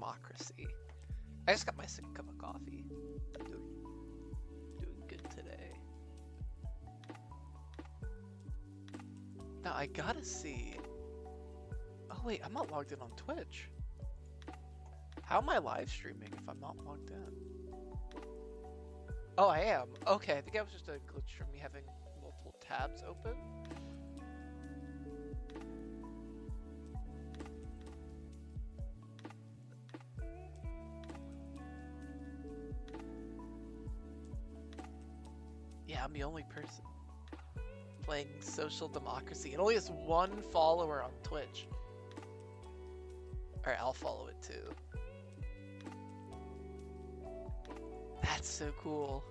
democracy. I just got my second cup of coffee. I'm doing good today. Now I gotta see. Oh wait, I'm not logged in on Twitch. How am I live streaming if I'm not logged in? Oh, I am. Okay, I think that was just a glitch from me having multiple tabs open. Yeah, I'm the only person playing social democracy. It only has one follower on Twitch. Alright, I'll follow it too. That's so cool.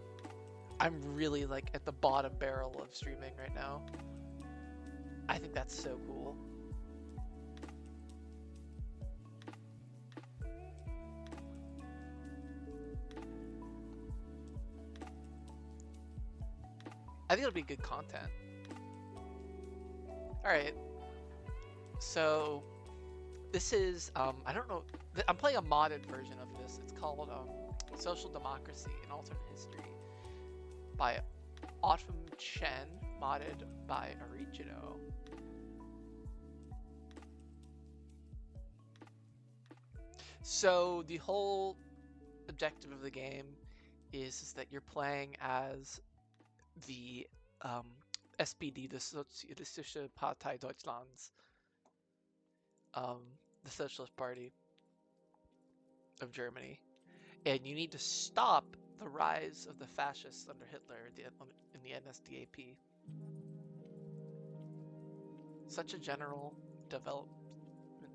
I'm really like at the bottom barrel of streaming right now. I think that's so cool. I think it'll be good content. Alright. So this is I don't know, I'm playing a modded version of this. It's called Social Democracy, an Alternate History by Autumn Chen, modded by Original. So the whole objective of the game is that you're playing as the SPD, the Sozialistische Partei Deutschlands, the Socialist Party of Germany, and you need to stop the rise of the fascists under Hitler in the NSDAP. Such a general development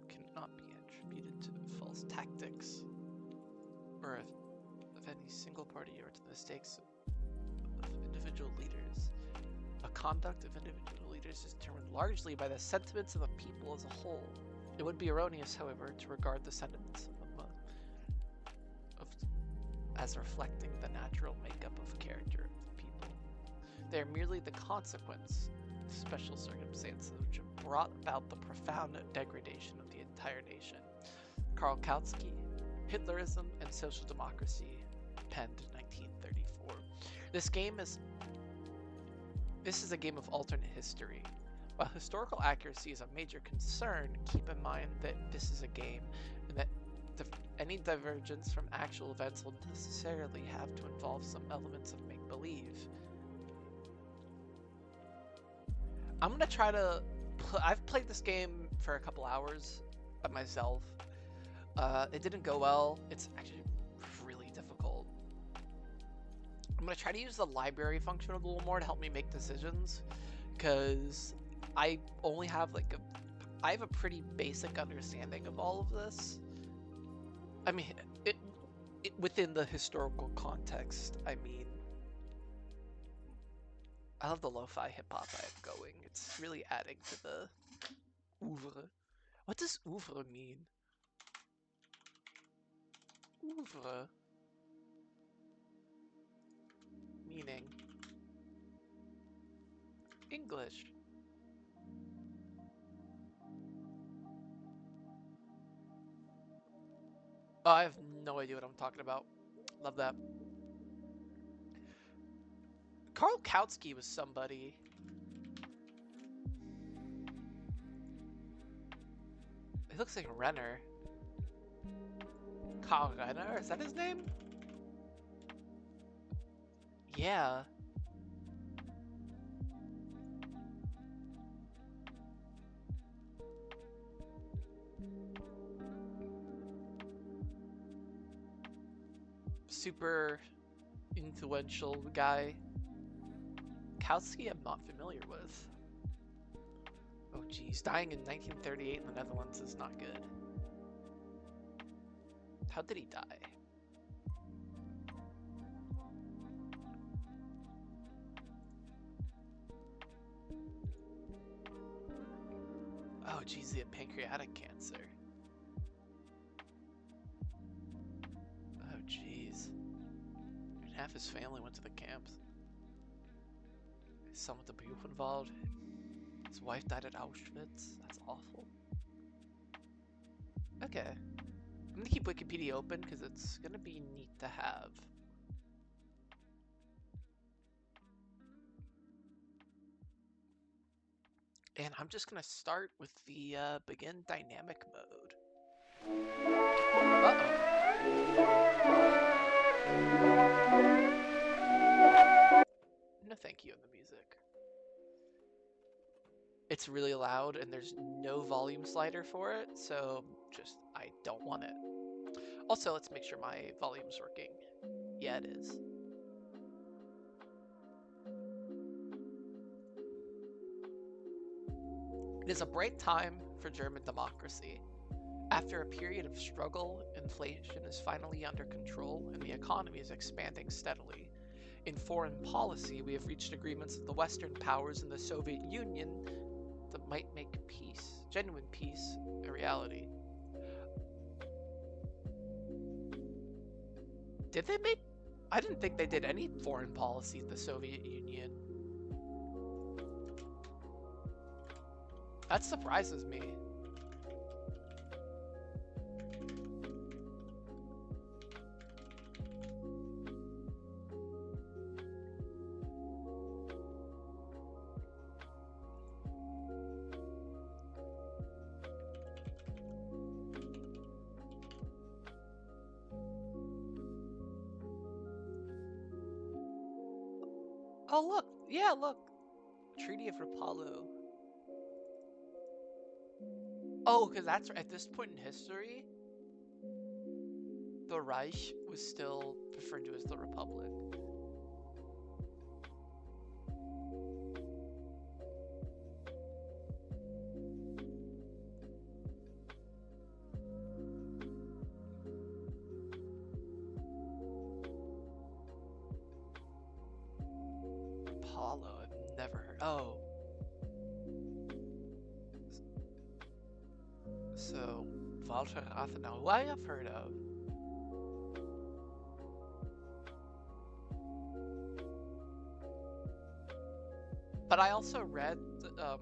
cannot be attributed to false tactics or of any single party or to the mistakes of individual leaders. A conduct of individual leaders is determined largely by the sentiments of the people as a whole. It would be erroneous, however, to regard the sentiments as reflecting the natural makeup of character of the people. They are merely the consequence of special circumstances which have brought about the profound degradation of the entire nation. Karl Kautsky, Hitlerism and Social Democracy, penned in 1934. This is a game of alternate history. While historical accuracy is a major concern, keep in mind that this is a game and that any divergence from actual events will necessarily have to involve some elements of make-believe. I'm gonna try to I've played this game for a couple hours by myself. It didn't go well. It's actually really difficult. I'm gonna try to use the library function a little more to help me make decisions, because I only have I have a pretty basic understanding of all of this. I mean, it within the historical context. I mean, I love the lo-fi hip-hop I have going. It's really adding to the oeuvre. What does oeuvre mean? Oeuvre. Meaning English. Oh, I have no idea what I'm talking about. Love that. Karl Kautsky was somebody. It looks like Renner. Karl Renner? Is that his name? Yeah. Super influential guy. Kautsky I'm not familiar with. Oh geez, dying in 1938 in the Netherlands is not good. How did he die? Oh geez, he had pancreatic cancer. Oh geez. And half his family went to the camps. His son with the Buch involved. His wife died at Auschwitz. That's awful. Okay. I'm gonna keep Wikipedia open because it's gonna be neat to have. And I'm just gonna start with the begin dynamic mode. Uh-oh. No thank you in the music. It's really loud and there's no volume slider for it, so just, I don't want it. Also, let's make sure my volume's working. Yeah, it is. It is a bright time for German democracy. After a period of struggle, inflation is finally under control and the economy is expanding steadily. In foreign policy, we have reached agreements with the Western powers and the Soviet Union that might make peace, genuine peace, a reality. Did they make... I didn't think they did any foreign policy with the Soviet Union. That surprises me. Oh, look. Yeah, look. Treaty of Rapallo. Oh, because that's at this point in history, the Reich was still referred to as the Republic. Rapallo, I've never heard. Oh. So, Walter Rathenau, who I have heard of. But I also read, I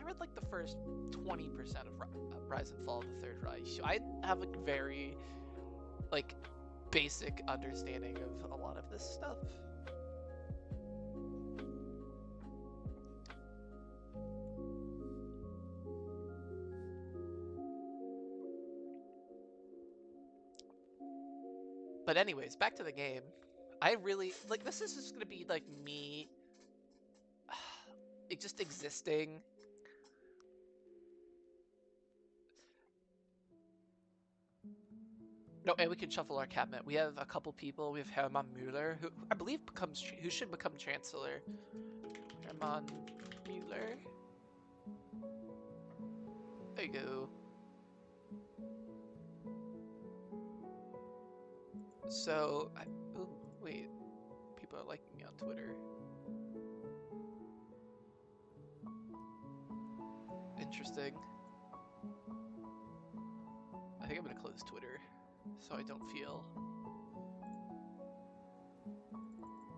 read like the first 20% of Rise and Fall of the Third Reich. I have a very, like, basic understanding of a lot of this stuff. But anyways, back to the game. I really, like, this is just gonna be, like, me just existing. No, and we can shuffle our cabinet. We have a couple people. We have Hermann Müller, who I believe who should become Chancellor. Hermann Müller. There you go. So, oh, wait. People are liking me on Twitter. Interesting. I think I'm gonna close Twitter so I don't feel...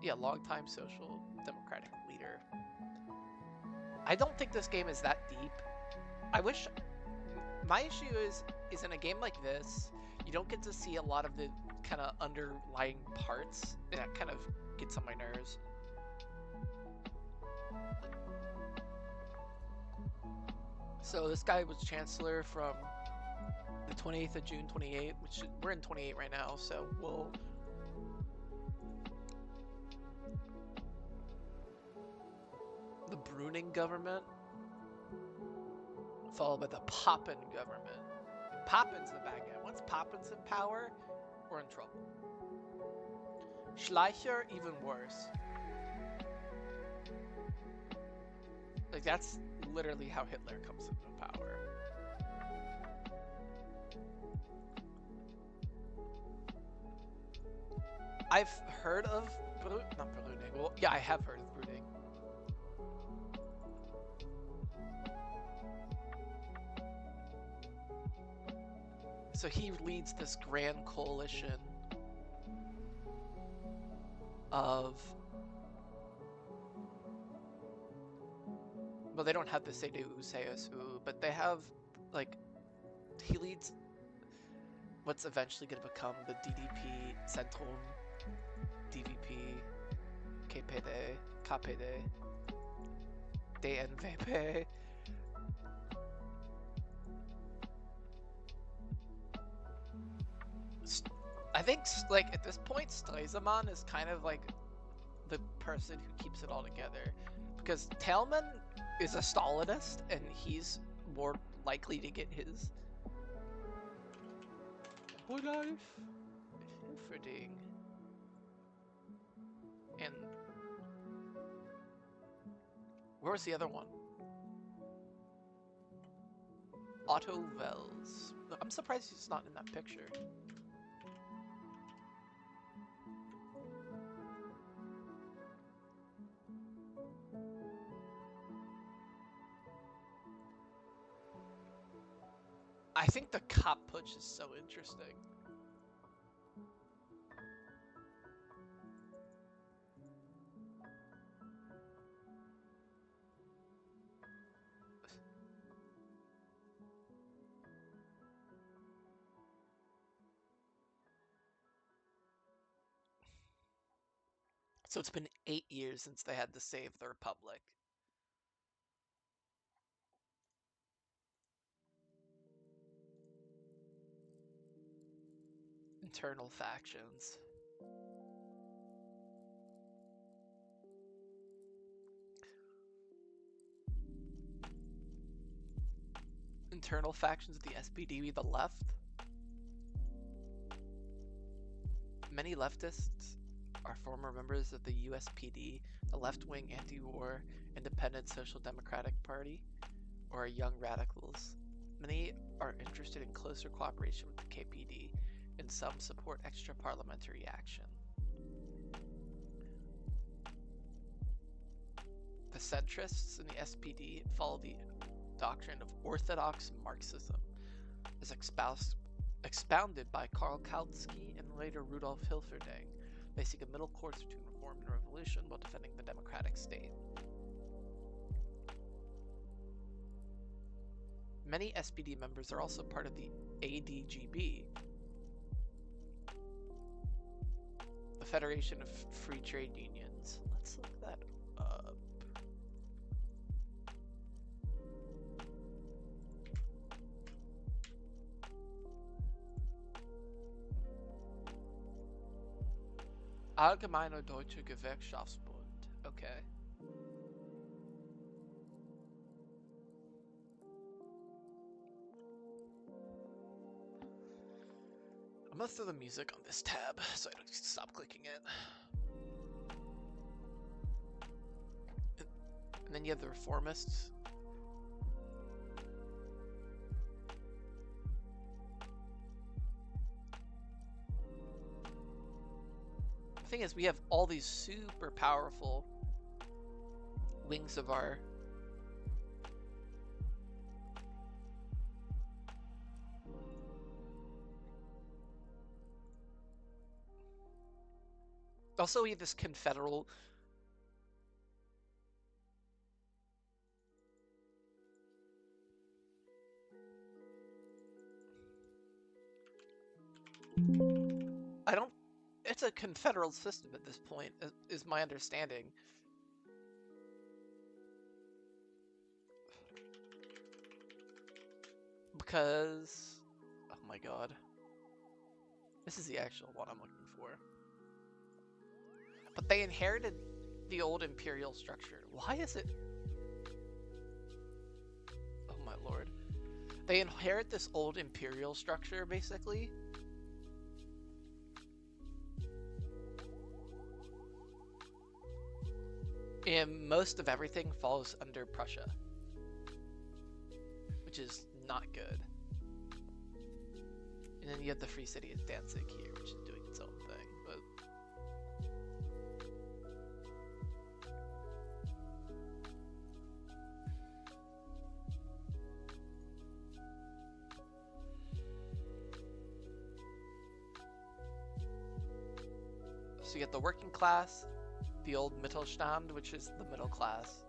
Yeah, longtime social democratic leader. I don't think this game is that deep. I wish... My issue is in a game like this, you don't get to see a lot of the kind of underlying parts. That kind of gets on my nerves. So this guy was Chancellor from the 28th of June 28, which we're in 28 right now, so we'll... The Bruning government, followed by the Papen government. Papen's the bad guy. Once Papen's in power, we're in trouble. Schleicher, even worse. Like, that's literally how Hitler comes into power. I've heard of not Bruning. Well, yeah, I have heard of Bruning. So he leads this grand coalition of... Well, they don't have the CDU, CSU, but they have, like, he leads what's eventually going to become the DDP, Zentrum, DVP, KPD, KPD, DNVP. I think, like, at this point, Stresemann is kind of like the person who keeps it all together. Because Tailman is a Stalinist, and he's more likely to get his life Hilferding. And where was the other one? Otto Wels. I'm surprised he's not in that picture. I think the cop push is so interesting. So it's been 8 years since they had to save the Republic. Internal factions. Internal factions of the SPD, the left. Many leftists are former members of the USPD, the left-wing anti-war Independent Social Democratic Party, or young radicals. Many are interested in closer cooperation with the KPD, and some support extra-parliamentary action. The centrists in the SPD follow the doctrine of orthodox Marxism, as expounded by Karl Kautsky and later Rudolf Hilferding. They seek a middle course between reform and revolution while defending the democratic state. Many SPD members are also part of the ADGB, the Federation of Free Trade Unions. Let's look that up. Allgemeiner Deutscher Gewerkschaftsbund. Okay. I'm gonna throw the music on this tab so I don't stop clicking it. And then you have the reformists. The thing is, we have all these super powerful wings of our also we have this confederal it's a confederal system at this point, is my understanding. Because, oh my god. This is the actual one I'm looking for. But they inherited the old imperial structure. Why is it? Oh my lord. They inherit this old imperial structure, basically. And most of everything falls under Prussia, which is not good. And then you have the free city of Danzig here, which is doing its own thing, but so you get the working class, the old Mittelstand, which is the middle class.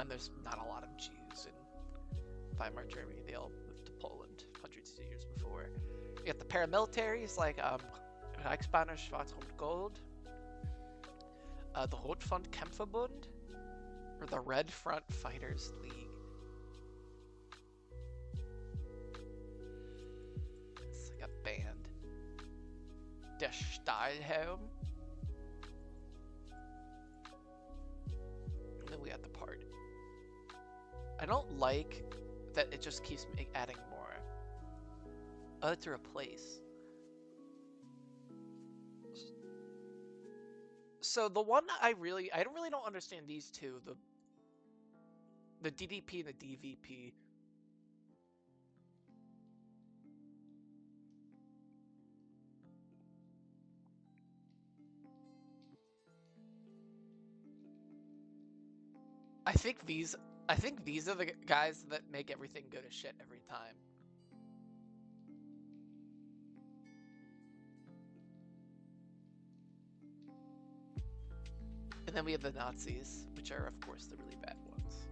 then there's not a lot of Jews in Weimar Germany. They all moved to Poland hundreds of years before. You got the paramilitaries like Reichsbanner Schwarz und Gold, the Rotfront Kämpferbund, or the Red Front Fighters League. It's like a band. Der Stahlhelm. And then we got the part. I don't like that it just keeps adding more. Oh, to replace. So the one I don't understand these two, the DDP and the DVP. I think these are the guys that make everything go to shit every time. And then we have the Nazis, which are, of course, the really bad ones.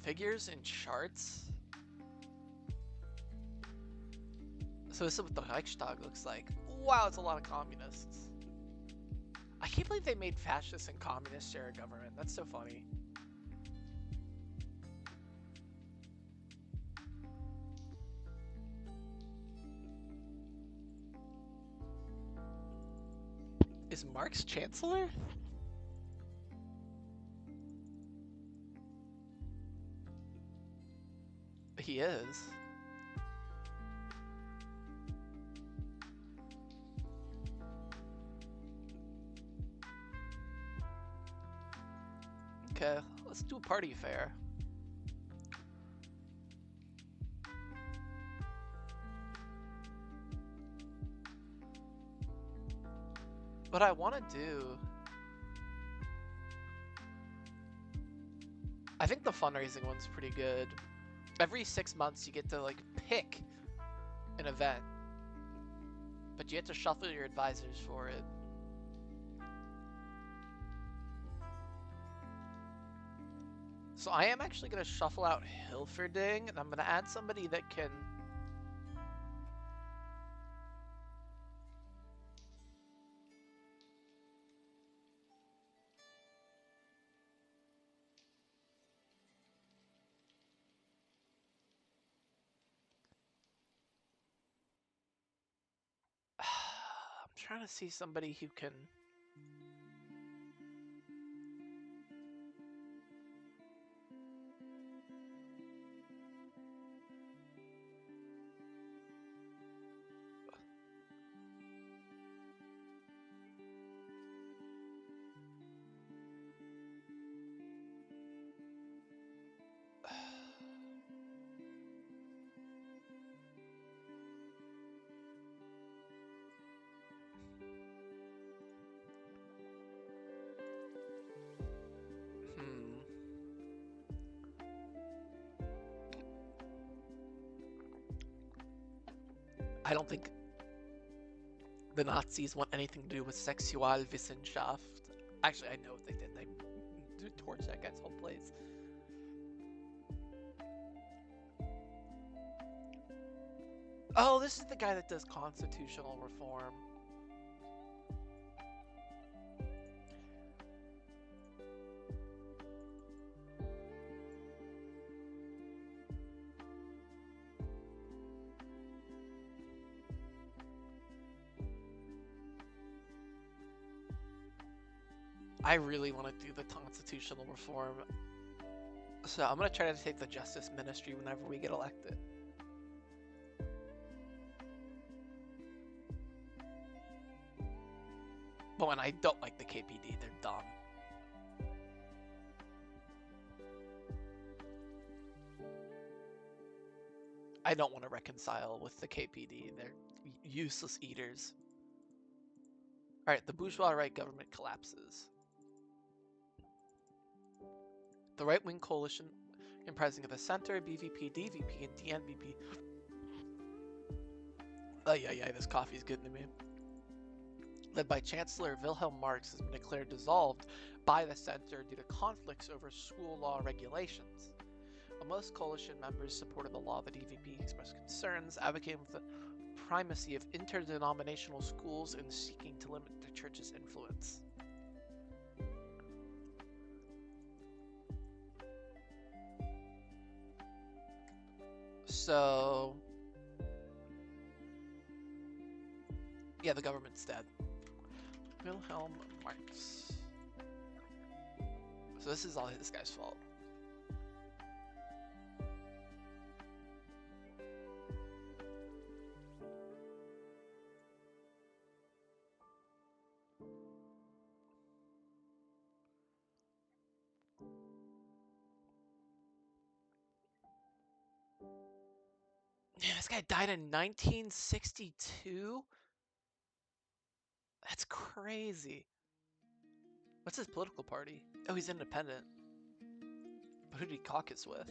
Figures and charts. So this is what the Reichstag looks like. Wow, it's a lot of communists. I can't believe they made fascists and communists share a government. That's so funny. Is Marx chancellor? He is. Okay, let's do a party fair. What I want to do... I think the fundraising one's pretty good. Every 6 months you get to, like, pick an event. But you have to shuffle your advisors for it. So I am actually going to shuffle out Hilferding, and I'm going to add somebody that can... I'm trying to see somebody who can... I don't think the Nazis want anything to do with Sexualwissenschaft. Actually, I know what they did. They torched that guy's whole place. Oh, this is the guy that does constitutional reform. I really want to do the constitutional reform. So I'm going to try to take the Justice Ministry whenever we get elected. But when I don't like the KPD, they're dumb. I don't want to reconcile with the KPD. They're useless eaters. Alright, the bourgeois right government collapses. The right-wing coalition comprising of the Center, BVP, DVP, and DNVP Oh yeah, this coffee's getting to me. Led by Chancellor Wilhelm Marx, has been declared dissolved by the center due to conflicts over school law regulations. While most coalition members supported the law, the DVP expressed concerns, advocating the primacy of interdenominational schools and seeking to limit the church's influence. So, yeah, the government's dead. Wilhelm Marx. So this is all this guy's fault. Man, this guy died in 1962? That's crazy. What's his political party? Oh, he's independent. But who did he caucus with?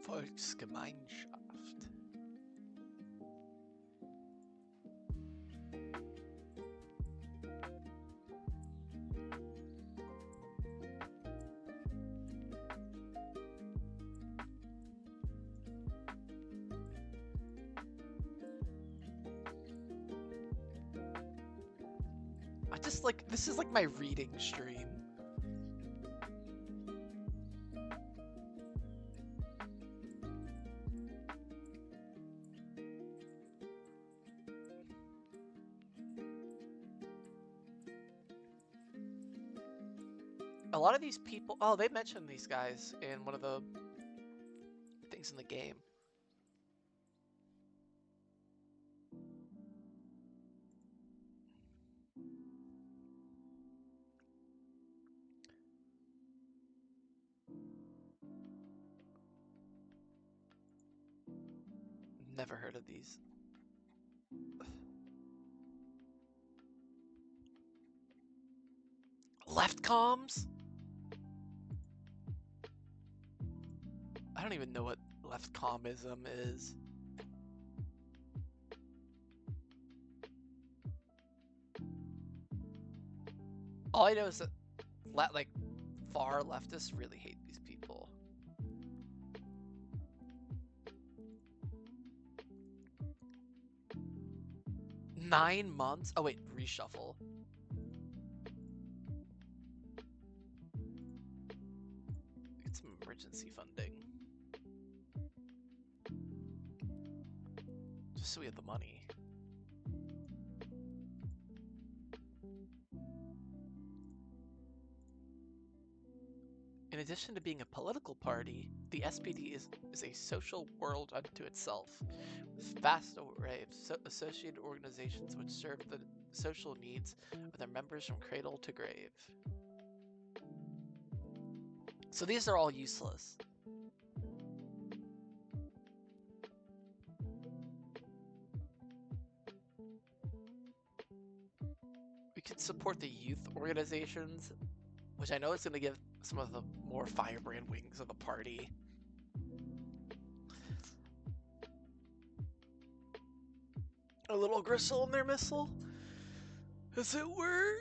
Volksgemeinschaft. I just like, this is like my reading stream. A lot of these people, oh, they mentioned these guys in one of the things in the game. Never heard of these. Left comms? I don't even know what left commism is. All I know is that like far leftists really hate these people. Nine months? Oh wait, reshuffle. Get some emergency funding. Just so we have the money. In addition to being a political party, the SPD is a social world unto itself, with vast array of associated organizations which serve the social needs of their members from cradle to grave. So these are all useless. We could support the youth organizations, which I know is going to give some of the more firebrand wings of the party. A little gristle in their missile, as it were.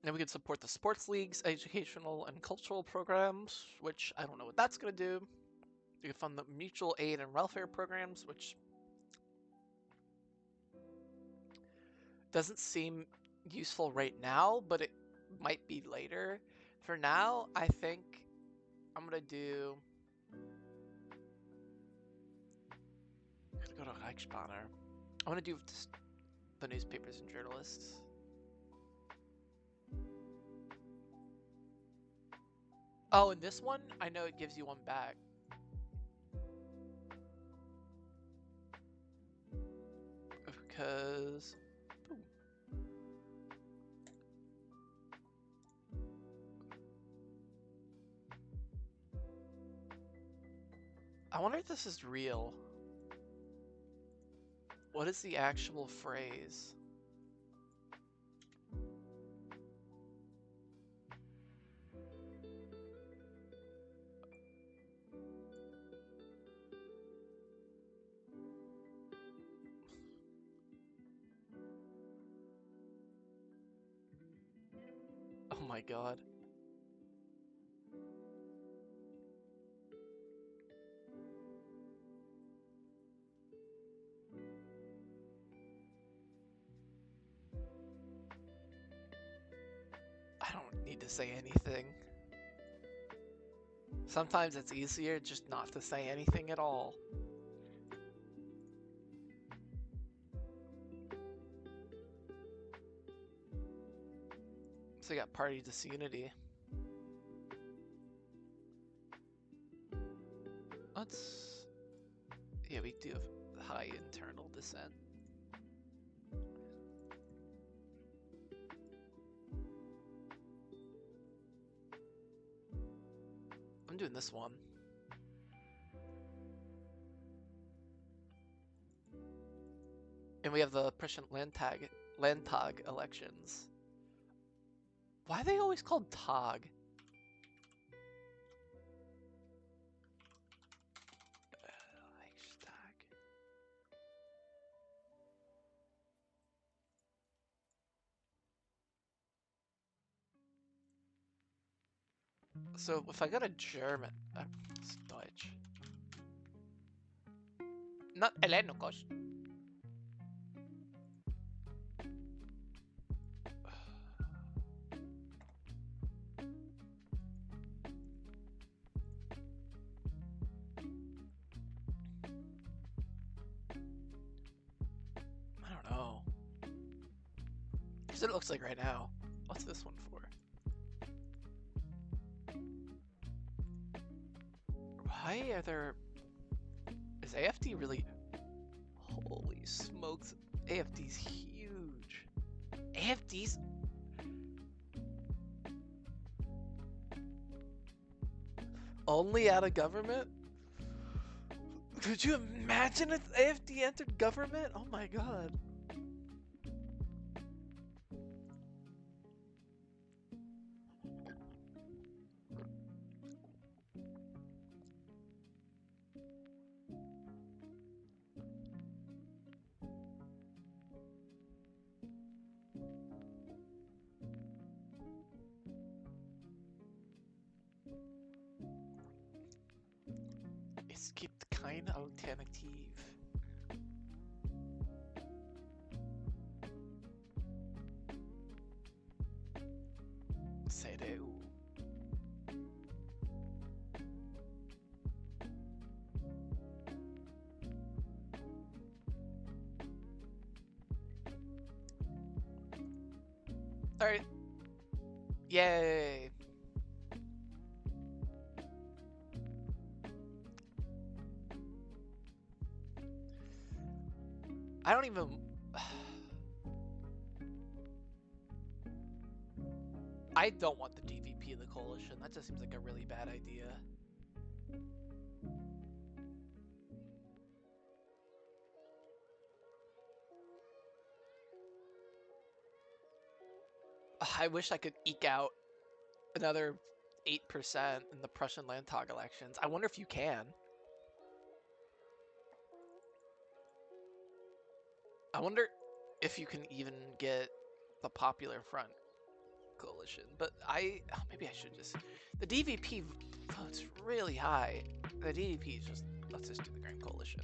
Then we can support the sports leagues, educational and cultural programs, which I don't know what that's going to do. We can fund the mutual aid and welfare programs, which doesn't seem useful right now, but it might be later. For now, I think I'm going to do... I'm going to go to Reichsbanner. I'm going to do the newspapers and journalists. Oh, and this one, I know it gives you one back. Because... Boom. I wonder if this is real. What is the actual phrase? Oh my god. I don't need to say anything. Sometimes it's easier just not to say anything at all. So we got party disunity. Let's... Yeah, we do have high internal dissent. I'm doing this one. And we have the Prussian Landtag elections. Why are they always called Tag? So if I go to German, it's Deutsch. Not Elenikos. I don't know. Here's what it looks like right now. What's this one for? Why are there... Is AFD really... Holy smokes. AFD's huge. AFD's... Only out of government? Could you imagine if AFD entered government? Oh my god. Es gibt keine Alternative. CDU. Alright. Yay. I don't even... I don't want the DVP in the coalition. That just seems like a really bad idea. I wish I could eke out another 8% in the Prussian Landtag elections. I wonder if you can. I wonder if you can even get the Popular Front coalition. But maybe I should just. The DVP votes really high. The DVP is just, let's just do the Grand Coalition.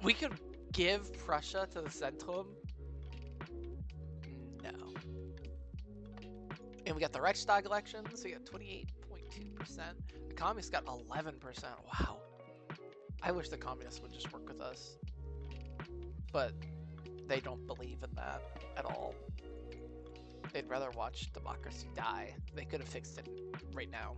We could give Prussia to the Zentrum. No. And we got the Reichstag elections. We got 28.2%. The communists got 11%. Wow. I wish the communists would just work with us. But they don't believe in that at all. They'd rather watch democracy die. They could have fixed it right now.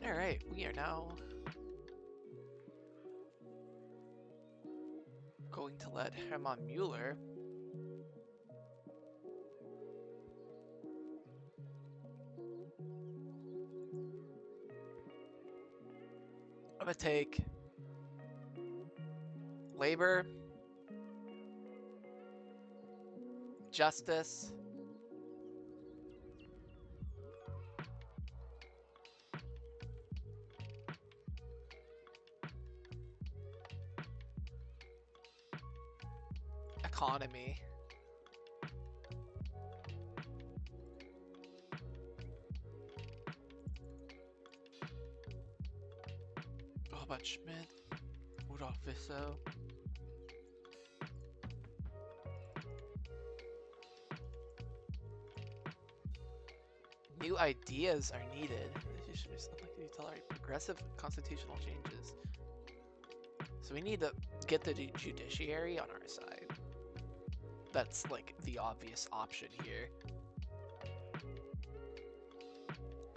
Alright, we are now going to let Hermann Mueller I'm gonna take labor, justice, economy, what about Schmidt, Rudolf Wisso? New ideas are needed. You should just unlikely to tolerate progressive constitutional changes. So we need to get the judiciary on our side. That's like the obvious option here.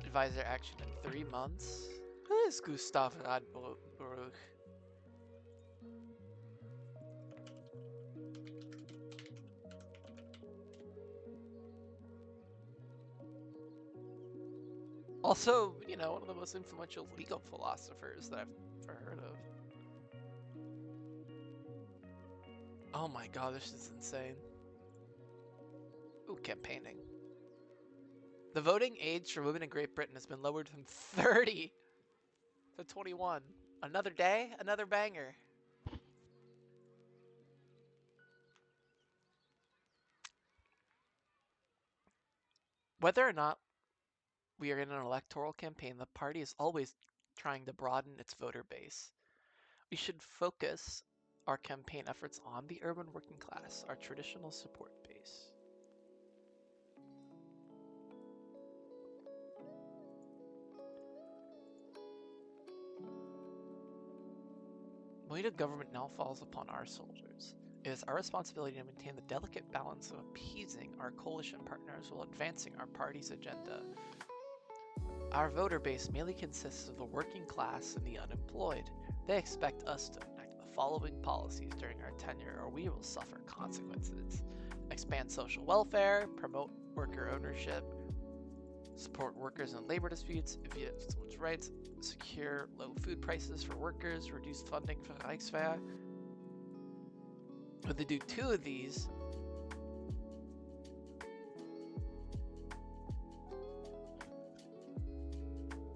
Advisor action in 3 months. Who is Gustav Radbruch? Also, you know, one of the most influential legal philosophers that I've ever heard of. Oh my god, this is insane. Ooh, campaigning. The voting age for women in Great Britain has been lowered from 30 to 21. Another day, another banger. Whether or not we are in an electoral campaign, the party is always trying to broaden its voter base. We should focus our campaign efforts on the urban working class, our traditional support base. The weight of government now falls upon our soldiers. It is our responsibility to maintain the delicate balance of appeasing our coalition partners while advancing our party's agenda. Our voter base mainly consists of the working class and the unemployed. They expect us to enact the following policies during our tenure, or we will suffer consequences. Expand social welfare, promote worker ownership, support workers in labor disputes, advance someone's rights, secure low food prices for workers, reduce funding for the Reichswehr. When they do 2 of these,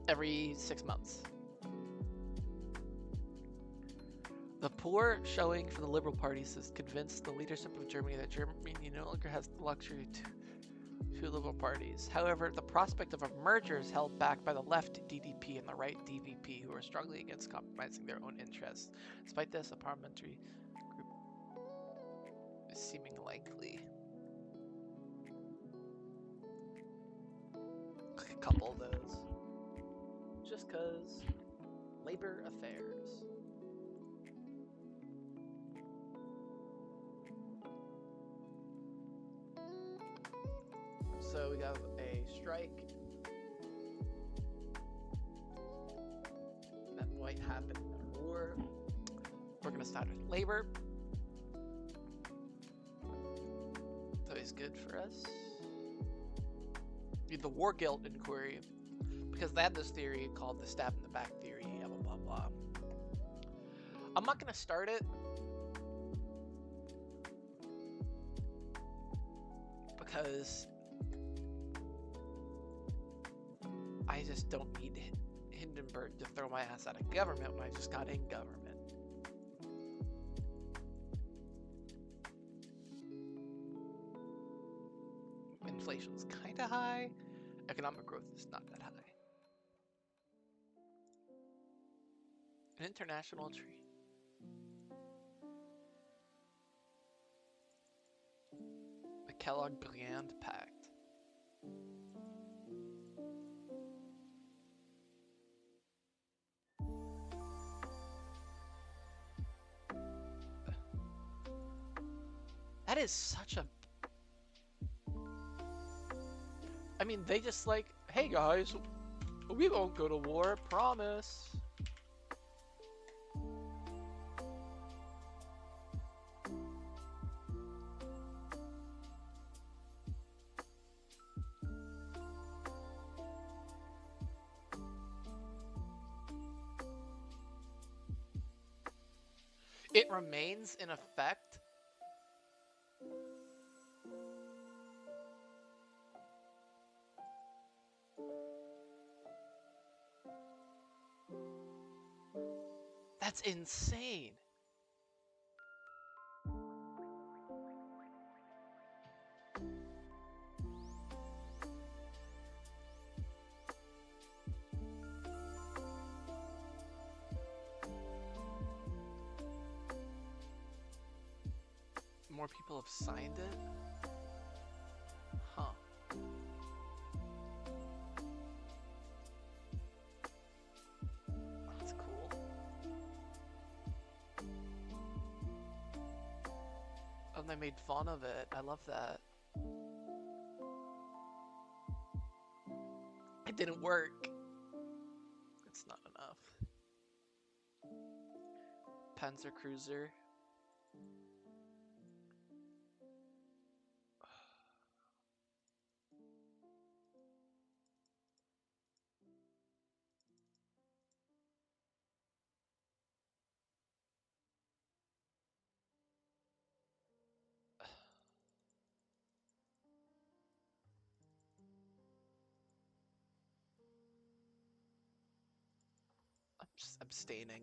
every 6 months. The poor showing from the Liberal parties has convinced the leadership of Germany that Germany no longer has the luxury to 2 Liberal parties. However, the prospect of a merger is held back by the left DDP and the right DVP, who are struggling against compromising their own interests. Despite this, a parliamentary group is seeming likely. A couple of those. Just cause labor affairs. So we have a strike that might happen in the war. We're gonna start with labor. It's always good for us. the war guilt inquiry, because they had this theory called the stab in the back theory, blah blah blah. I'm not gonna start it because I just don't need Hindenburg to throw my ass out of government when I just got in government. Inflation's kind of high. Economic growth is not that high. An international treaty. The Kellogg-Briand Pact. That is such a... I mean, they just like, hey guys, we won't go to war, promise. It remains in effect. That's insane. More people have signed it? Huh. That's cool. Oh, and they made fun of it. I love that. It didn't work. It's not enough. Panzer Cruiser. I'm just abstaining.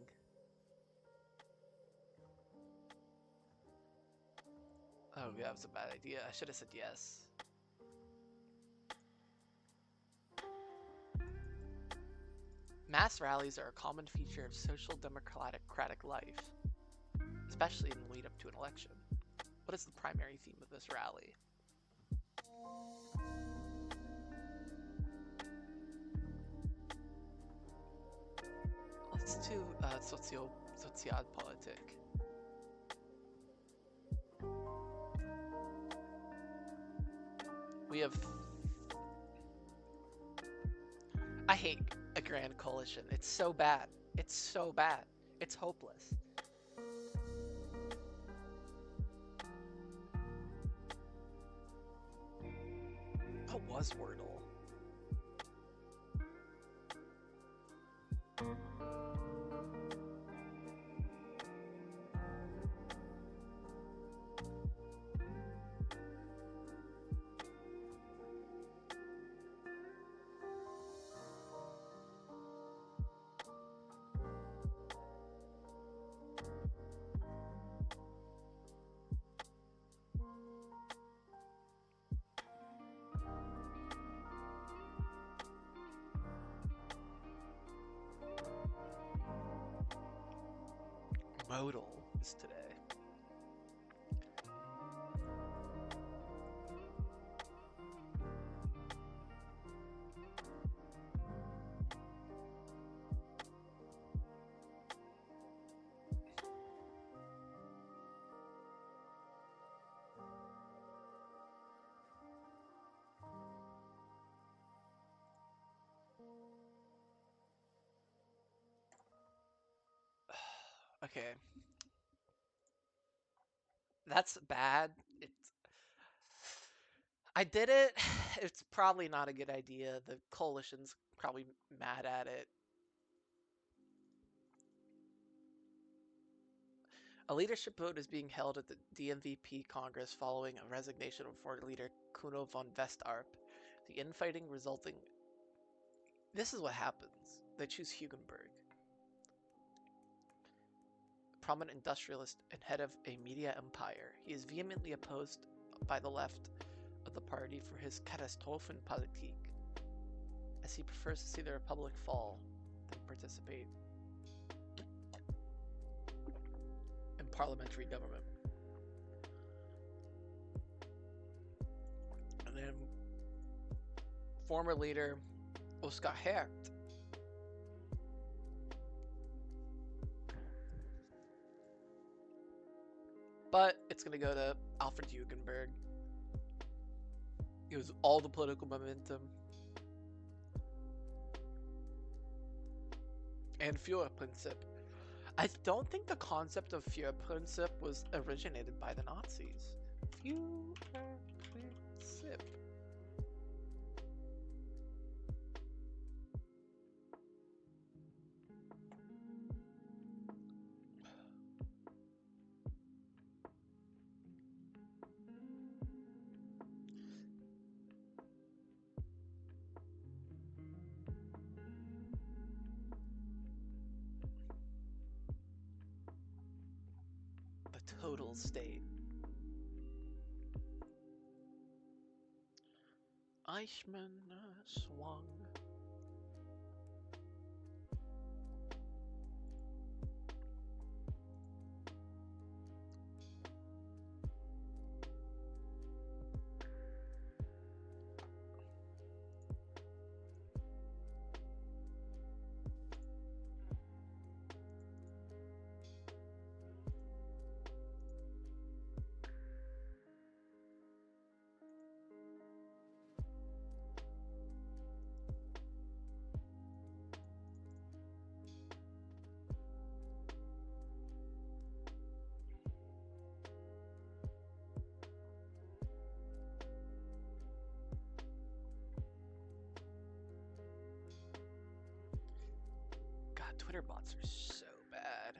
Oh, yeah, that was a bad idea. I should have said yes. Mass rallies are a common feature of social democratic life, especially in the lead up to an election. What is the primary theme of this rally? Let's do Sozialpolitik. We have... I hate a grand coalition. It's so bad. It's so bad. It's hopeless. What was Wordle? Modal is today. Okay. That's bad. I did it, it's probably not a good idea. The coalition's probably mad at it. A leadership vote is being held at the DMVP Congress following a resignation of former leader Kuno von Westarp. The infighting resulting... This is what happens. They choose Hugenberg. Prominent industrialist and head of a media empire. He is vehemently opposed by the left of the party for his Katastrophenpolitik, as he prefers to see the Republic fall than participate in parliamentary government. And then former leader Oskar Hert. But it's going to go to Alfred Hugenberg. He was all the political momentum. And Führerprinzip. I don't think the concept of Führerprinzip was originated by the Nazis. Führerprinzip. Total state. Eichmann swung. Twitter bots are so bad.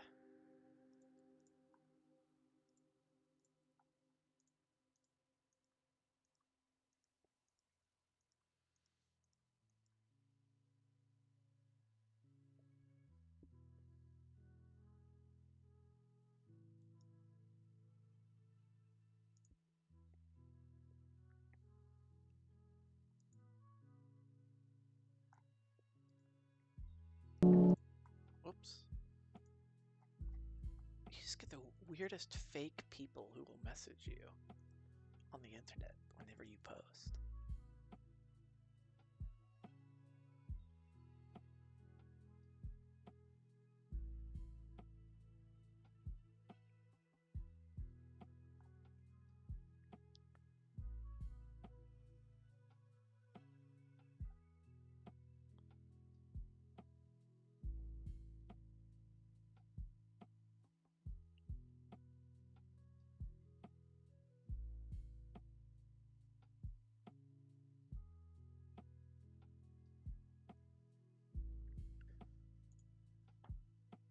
Whoops. You just get the weirdest fake people who will message you on the internet whenever you post.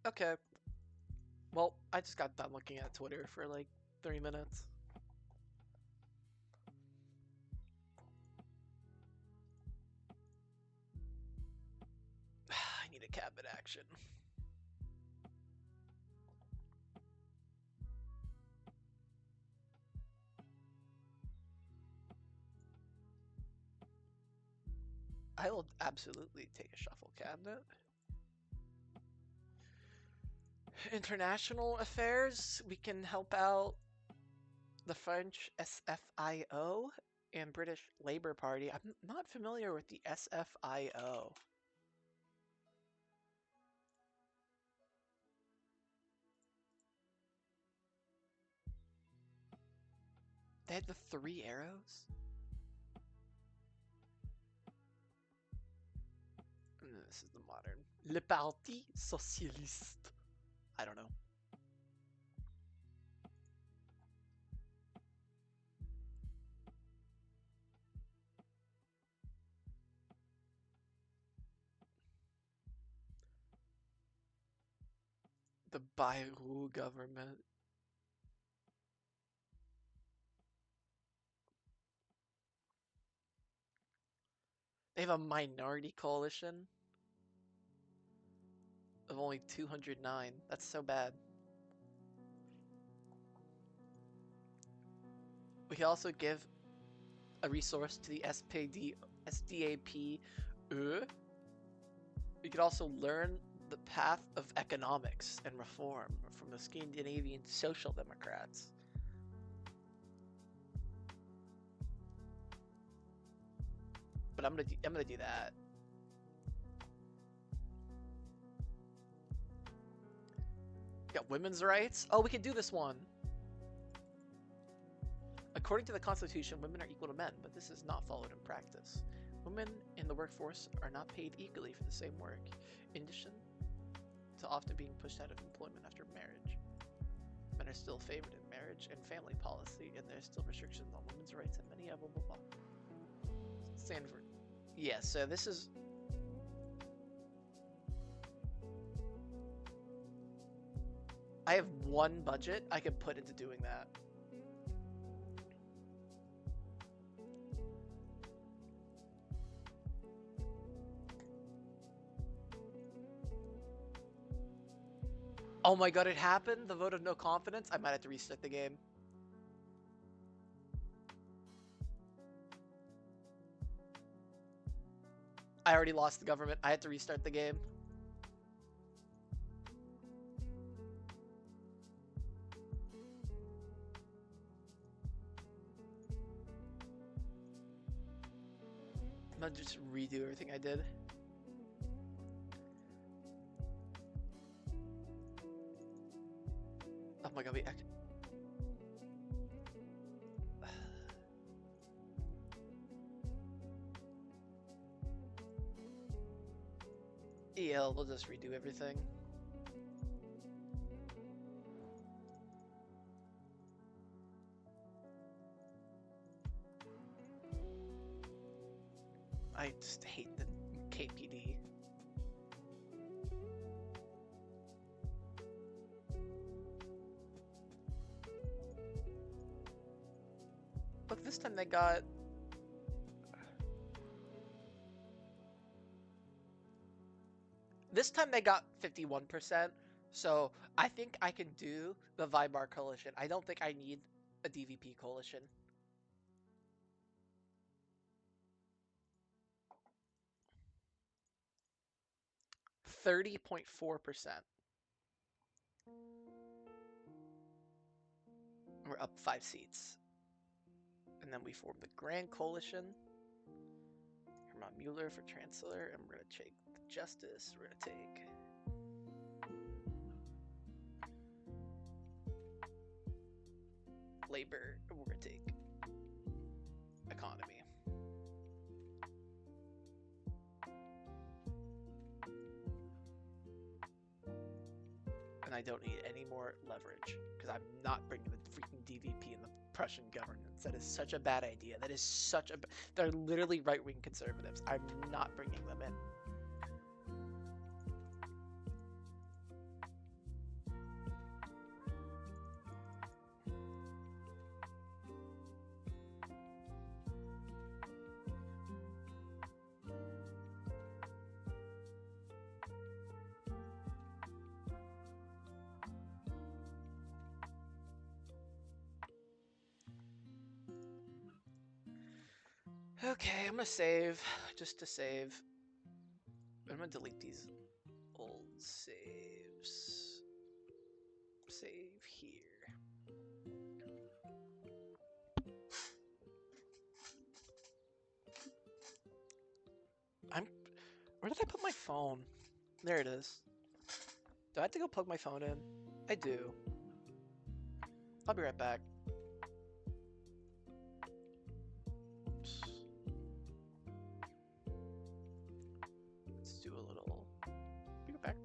Okay. Well, I just got done looking at Twitter for like 3 minutes. I need a cabinet action. I will absolutely take a shuffle cabinet. International affairs, we can help out the French SFIO and British Labour Party. I'm not familiar with the SFIO. They had the 3 arrows? This is the modern. Le Parti Socialiste. I don't know. The Bayrou government. They have a minority coalition of only 209. That's so bad. We can also give a resource to the SDAP. We could also learn the path of economics and reform from the Scandinavian Social Democrats. But I'm gonna do that. Got women's rights. Oh, we could do this one. According to the Constitution, women are equal to men, but this is not followed in practice. Women in the workforce are not paid equally for the same work, in addition to often being pushed out of employment after marriage. Men are still favored in marriage and family policy, and there's still restrictions on women's rights and many blah blah blah. Stanford. Yeah, so this is... I have one budget I can put into doing that. Oh my god, it happened? The vote of no confidence? I might have to restart the game. I already lost the government. I had to restart the game. I'm gonna just redo everything I did. Oh my god, yeah, we'll just redo everything. I just hate the KPD. Look, this time they got... This time they got 51%, so I think I can do the Weimar coalition. I don't think I need a DVP coalition. %30.4%. We're up 5 seats. And then we form the Grand Coalition. Hermann Mueller for Chancellor, and we're going to take the Justice. We're going to take... Labor, and we're going to take Economy. And I don't need any more leverage, because I'm not bringing the freaking DVP in the Prussian governance. That is such a bad idea. That is such a... They're literally right-wing conservatives. I'm not bringing them in. Okay, I'm gonna save, just to save. I'm gonna delete these old saves. Save here. Where did I put my phone? There it is. Do I have to go plug my phone in? I do. I'll be right back. Let's do a little... Be right back.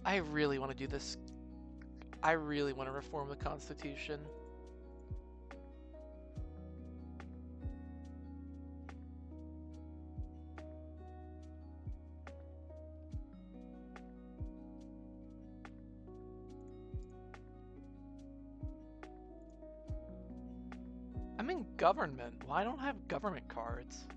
I really want to do this. I really want to reform the Constitution. I'm in government. Why don't I have government cards?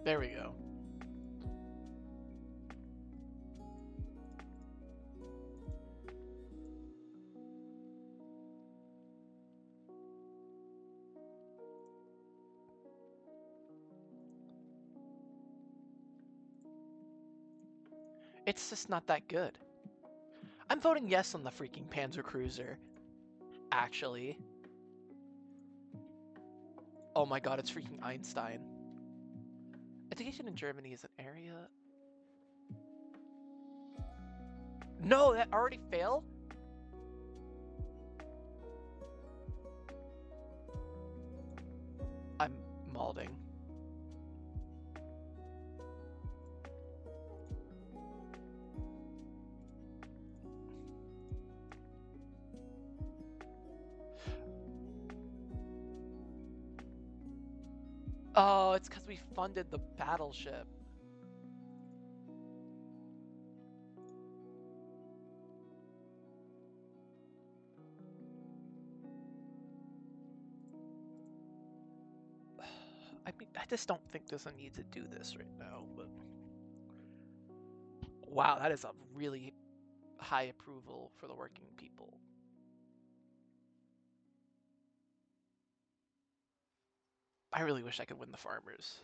There we go. It's just not that good. I'm voting yes on the freaking Panzer Cruiser. Actually. Oh my god, it's freaking Einstein. Education in Germany is an area. No, that already failed? I'm malding. Oh, it's because we funded the battleship. I mean, I just don't think there's a need to do this right now, but... Wow, that is a really high approval for the working people. I really wish I could win the farmers.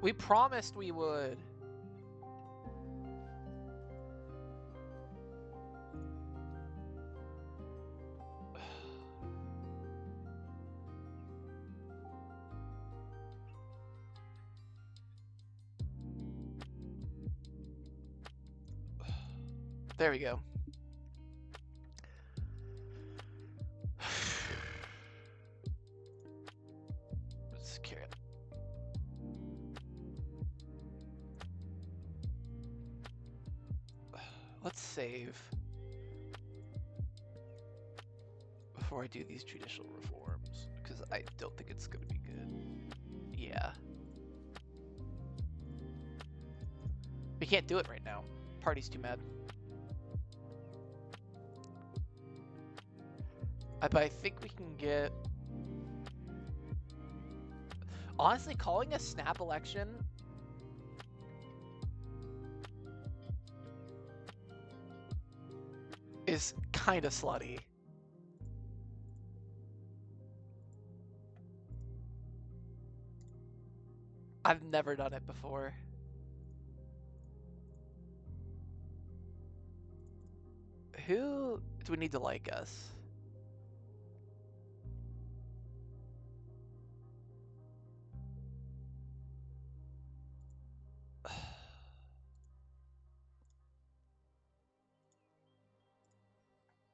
We promised we would. There we go. Let's carry it. Let's save before I do these judicial reforms, because I don't think it's gonna be good. Yeah. We can't do it right now. Party's too mad. But I think we can get... Honestly, calling a snap election... is kind of slutty. I've never done it before. Who do we need to like us?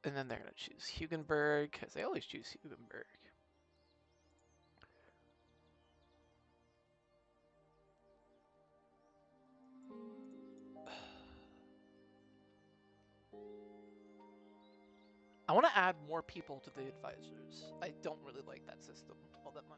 And then they're going to choose Hugenberg, because they always choose Hugenberg. I want to add more people to the advisors. I don't really like that system all that much.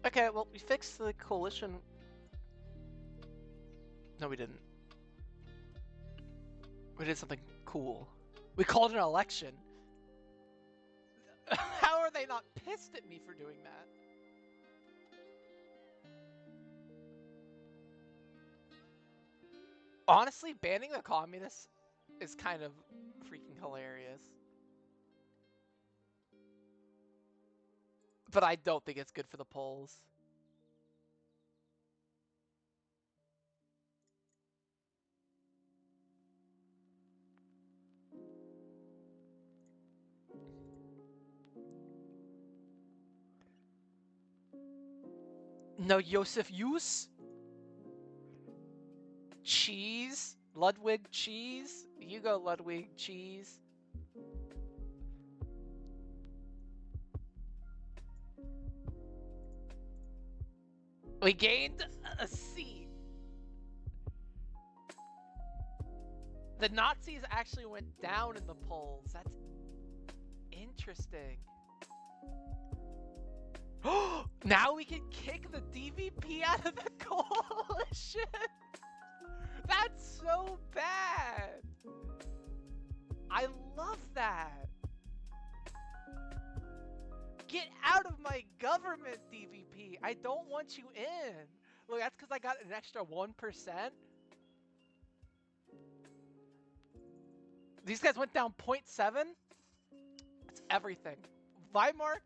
Okay, well, we fixed the coalition. No, we didn't. We did something cool. We called an election. How are they not pissed at me for doing that? Honestly, banning the communists is kind of freaking hilarious. But I don't think it's good for the Poles. No, Josef Jus? Cheese? Ludwig Cheese? You go, Ludwig Cheese. We gained a seat. The Nazis actually went down in the polls. That's interesting. Now we can kick the DVP out of the coalition. That's so bad. I love that. Get out of my government, DVP. I don't want you in. Look, that's because I got an extra 1%. These guys went down 0.7. It's everything. Weimar.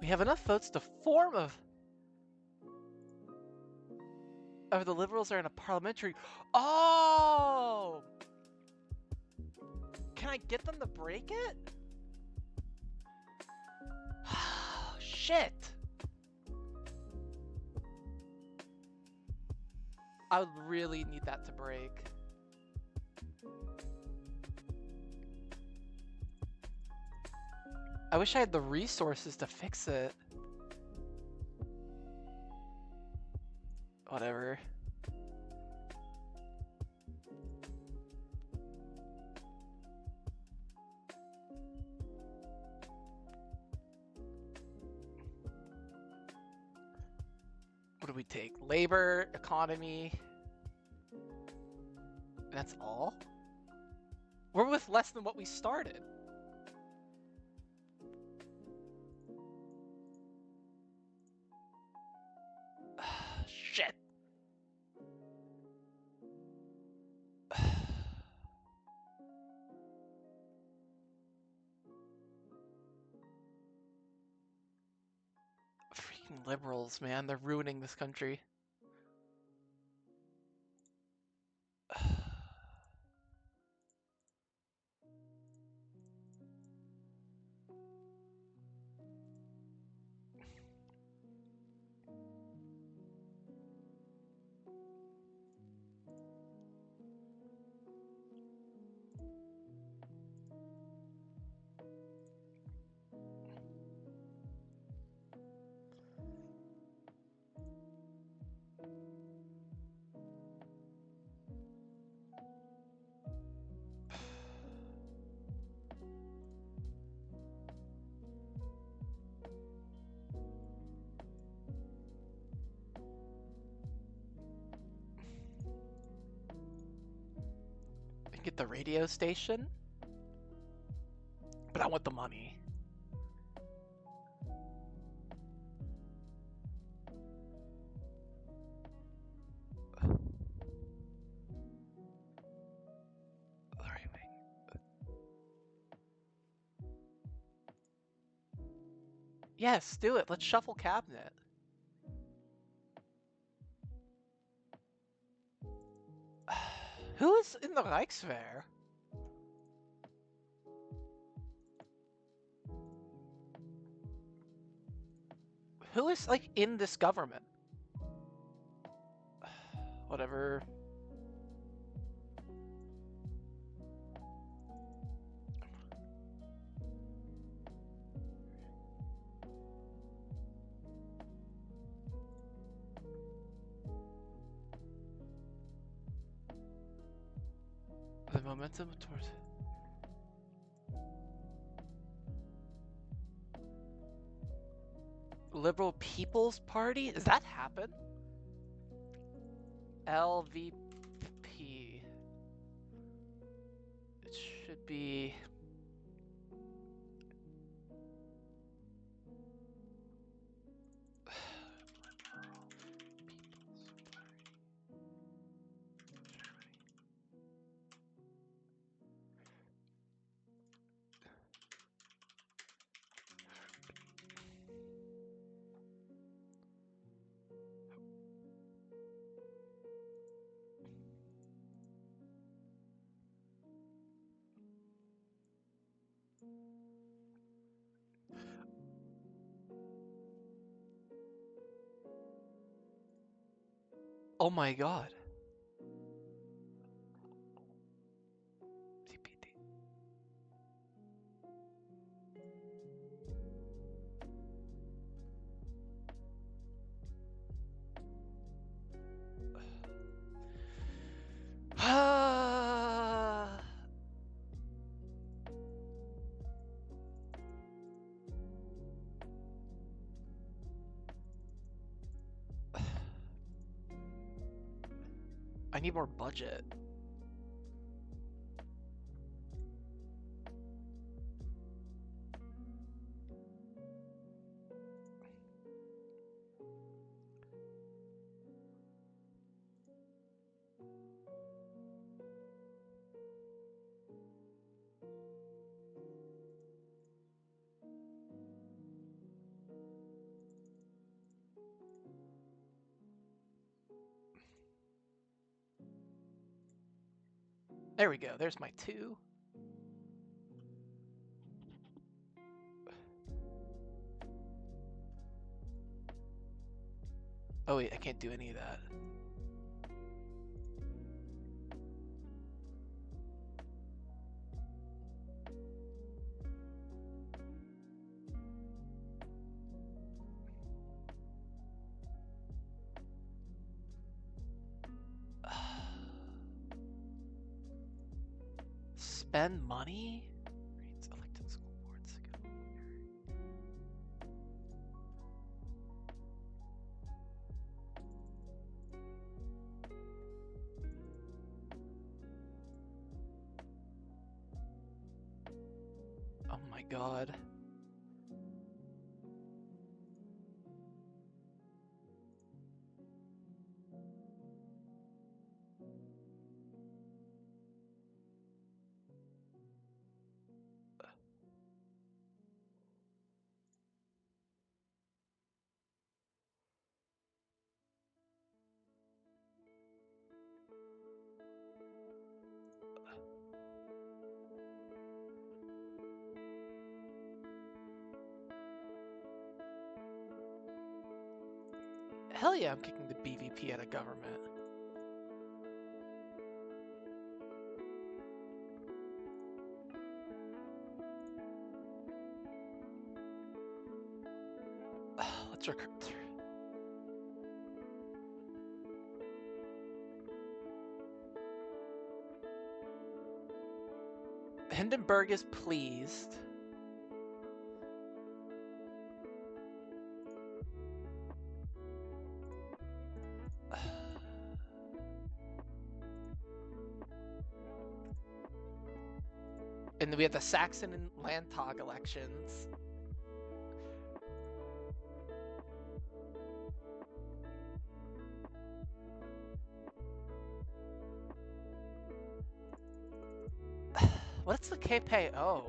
We have enough votes to form the Liberals are in a parliamentary. Oh! Can I get them to break it? Shit! I would really need that to break. I wish I had the resources to fix it. Whatever. What do we take? Labor, economy. That's all? We're with less than what we started. Shit. Freaking liberals, man. They're ruining this country. Get the radio station, but I want the money. Yes, do it. Let's shuffle cabinet. Who is in the Reichswehr? Who is, like, in this government? Whatever. momentum towards... Liberal People's Party? Does that happen? LVP. It should be... Oh my god. CPD. I need more budget. There we go. There's my 2. Oh wait, I can't do any of that. Spend money? Reads elected school boards. Oh my god. Hell yeah, I'm kicking the BVP out of government. Let's recruit. Hindenburg is pleased. And we have the Saxon and Landtag elections. What's the KPO?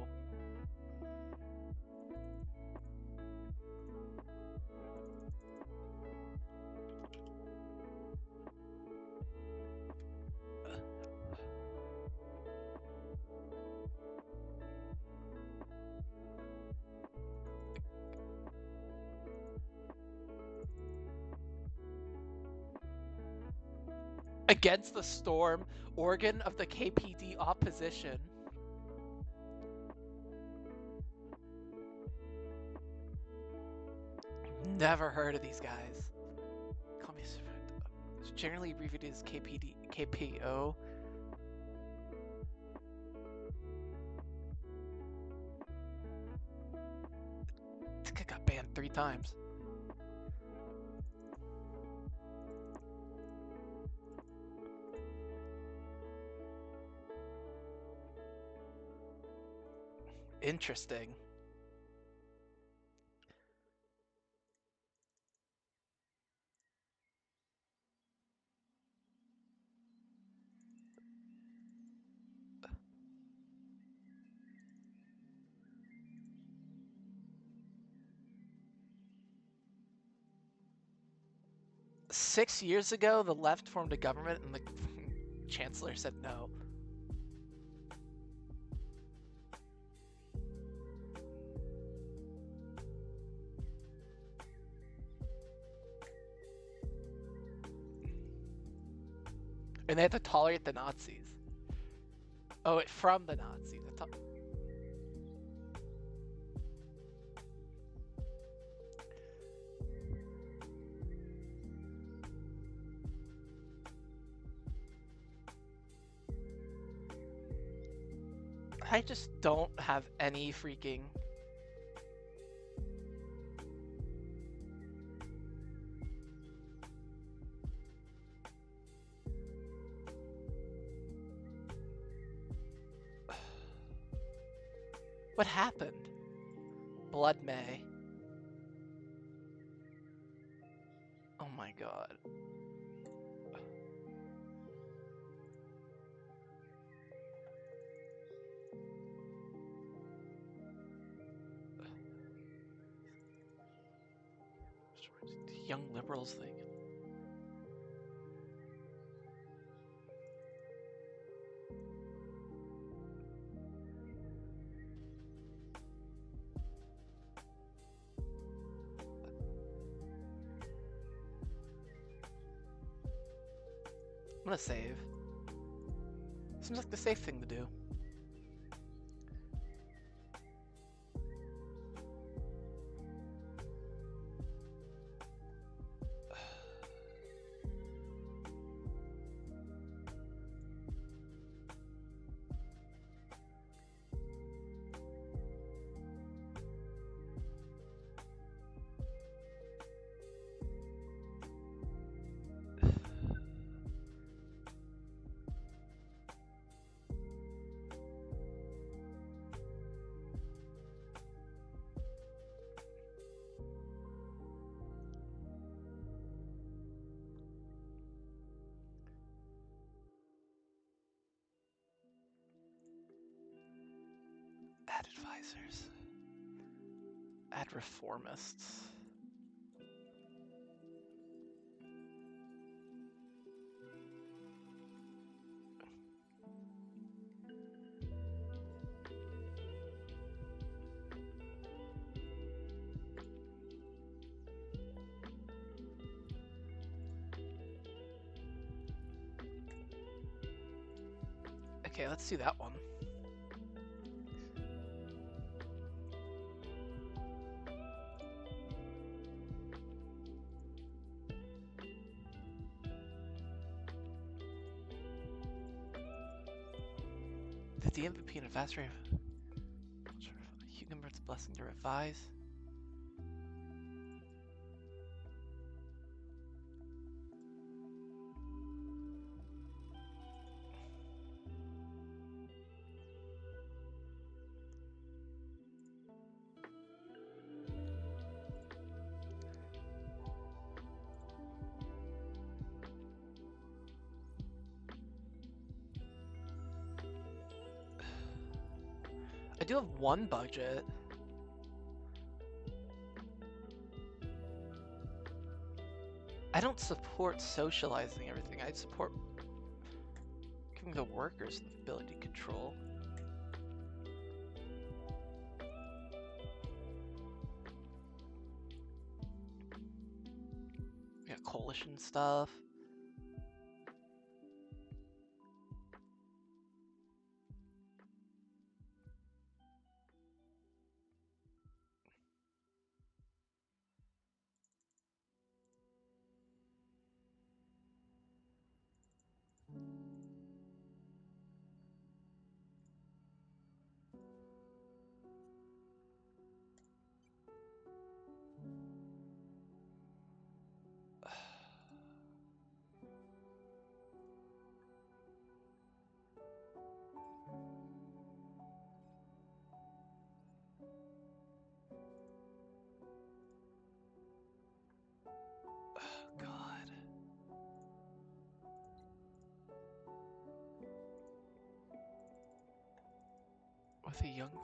Against the storm, organ of the KPD opposition. Never heard of these guys. It's generally abbreviated as KPO. 3 times. Interesting. Six years ago, the left formed a government and the chancellor said no. And they had to tolerate the Nazis. Oh, from the Nazis. I just don't have any freaking... What happened? Blood May. Oh my god. Young liberals think. I'm gonna save. Seems like the safe thing to do. Add advisors. Add reformists. Okay, let's do that one. The DMVP and a fast rate. Hugenbert's blessing to revise. I do have one budget. I don't support socializing everything. I support giving the workers the ability to control. Yeah, coalition stuff. With a young plan.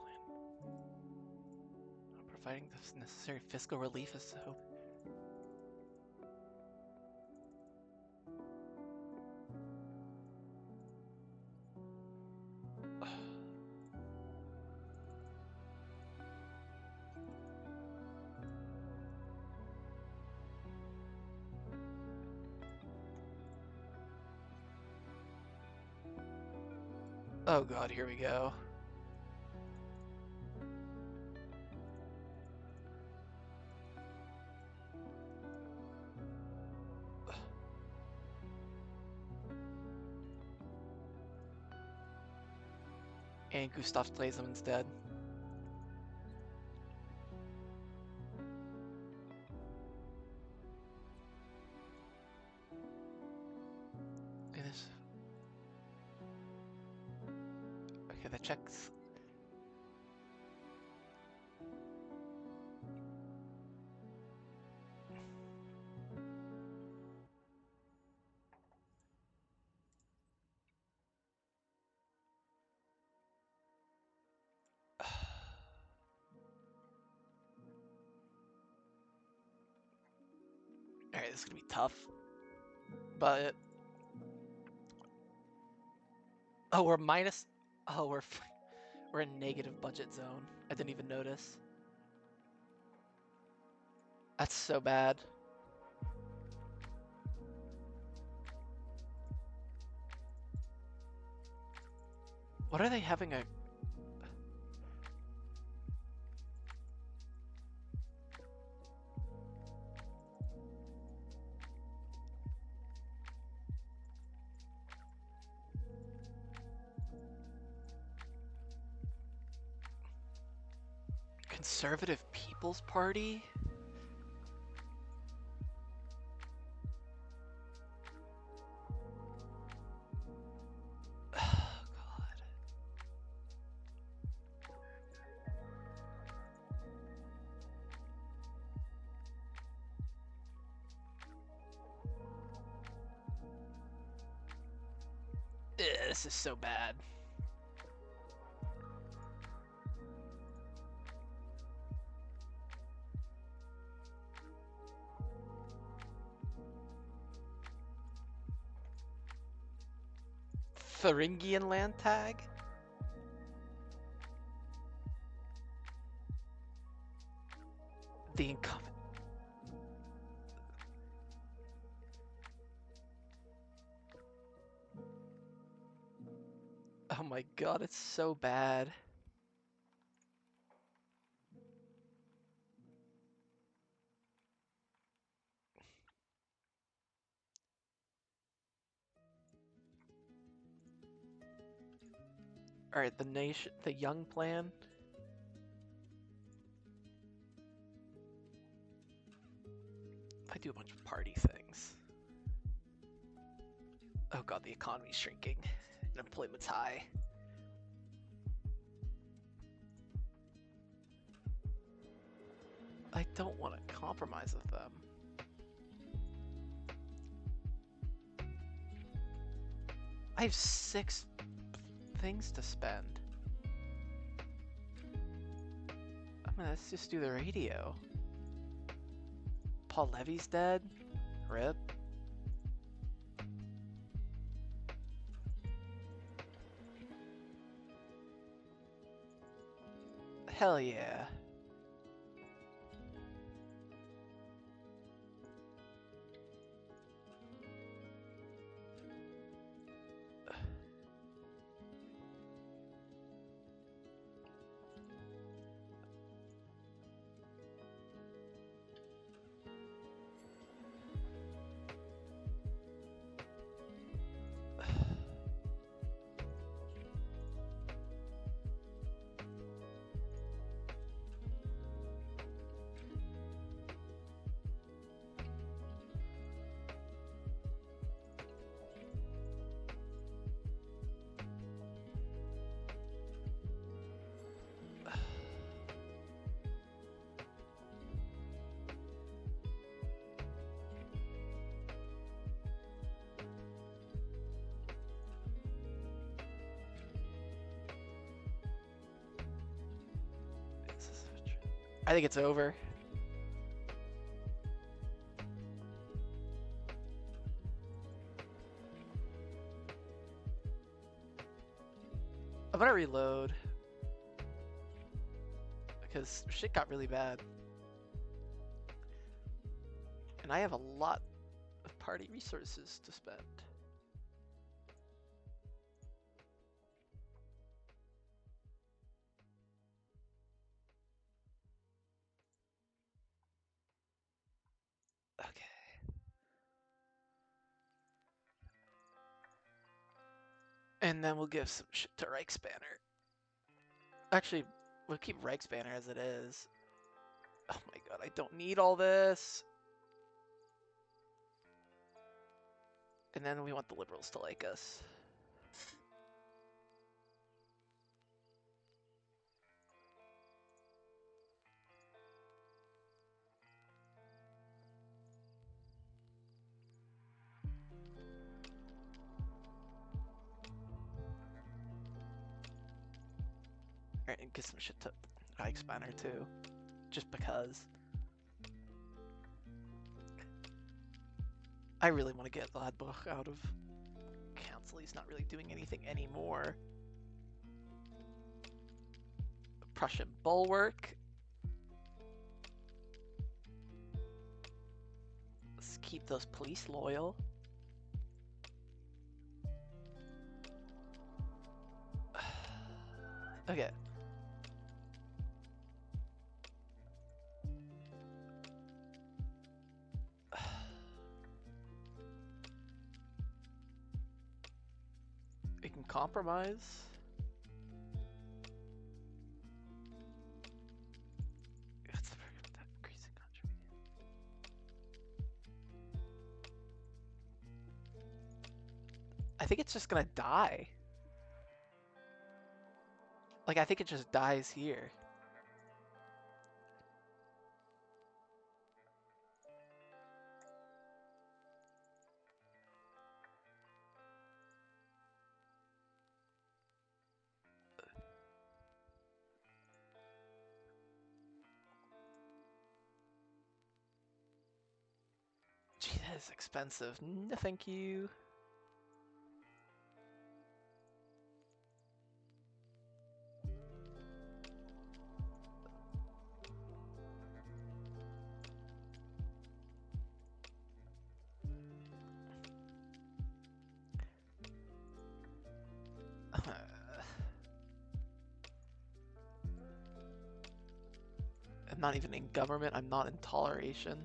Providing the necessary fiscal relief is so. Oh god, here we go. And Gustav plays him instead. Okay, the checks. Alright, this is gonna be tough. But oh, we're minus. Oh, we're in negative budget zone. I didn't even notice. That's so bad. What are they having a? Conservative People's Party? Oh, God. This is so bad. Thuringian Landtag? The incumbent. Oh my god, it's so bad. Alright, the young plan. I do a bunch of party things. Oh god, the economy's shrinking. Unemployment's high. I don't want to compromise with them. I have 6 things to spend. I mean, let's just do the radio. Paul Levy's dead. RIP. Hell yeah. I think it's over. I'm gonna reload because shit got really bad. And I have a lot of party resources to spend. Okay. And then we'll give some shit to Reichsbanner. Actually, we'll keep Reichsbanner as it is. Oh my god, I don't need all this. And then we want the liberals to like us. Alright, and give some shit to Reichsbanner too. Just because. I really want to get Gladbach out of council. He's not really doing anything anymore. Prussian bulwark. Let's keep those police loyal. Okay. We can compromise. That's the very that increasing contribution. I think it's just gonna die. Like, I think it just dies here. Gee, that is expensive. No, thank you. I'm not even in government. I'm not in toleration.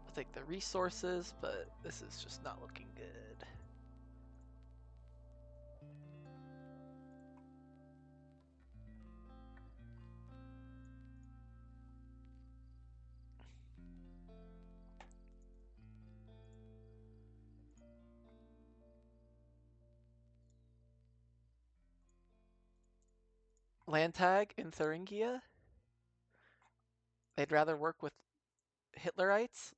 I'll take the resources, but this is just not looking good. Landtag in Thuringia? They'd rather work with Hitlerites?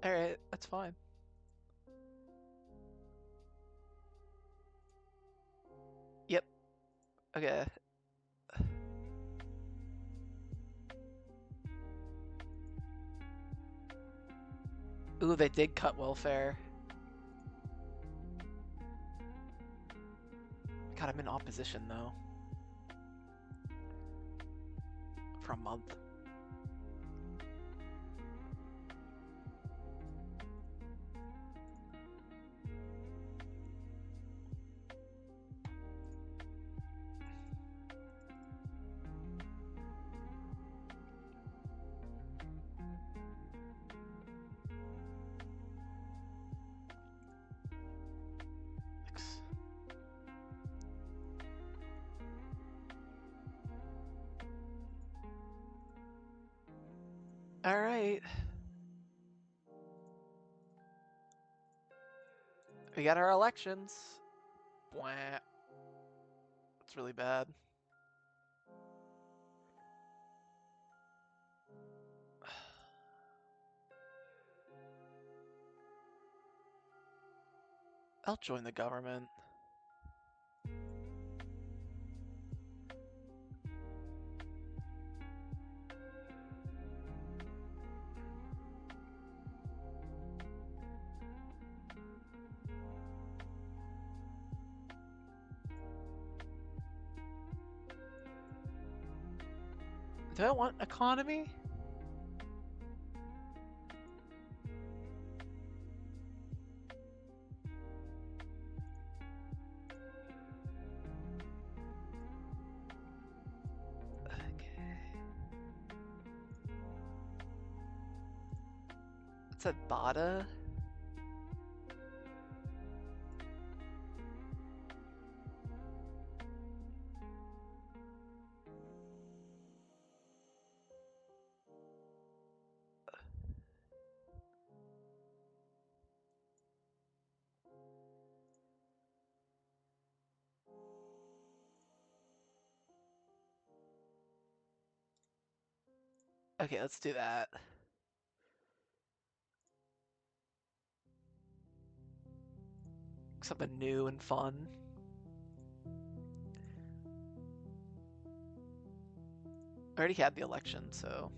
Alright, that's fine. Yep. Okay. Ooh, they did cut welfare. God, I'm in opposition though. For a month. Alright. We got our elections. Bwah. It's really bad. I'll join the government. Do I want economy? It's at Bada. Okay, let's do that. Something new and fun. I already had the election, so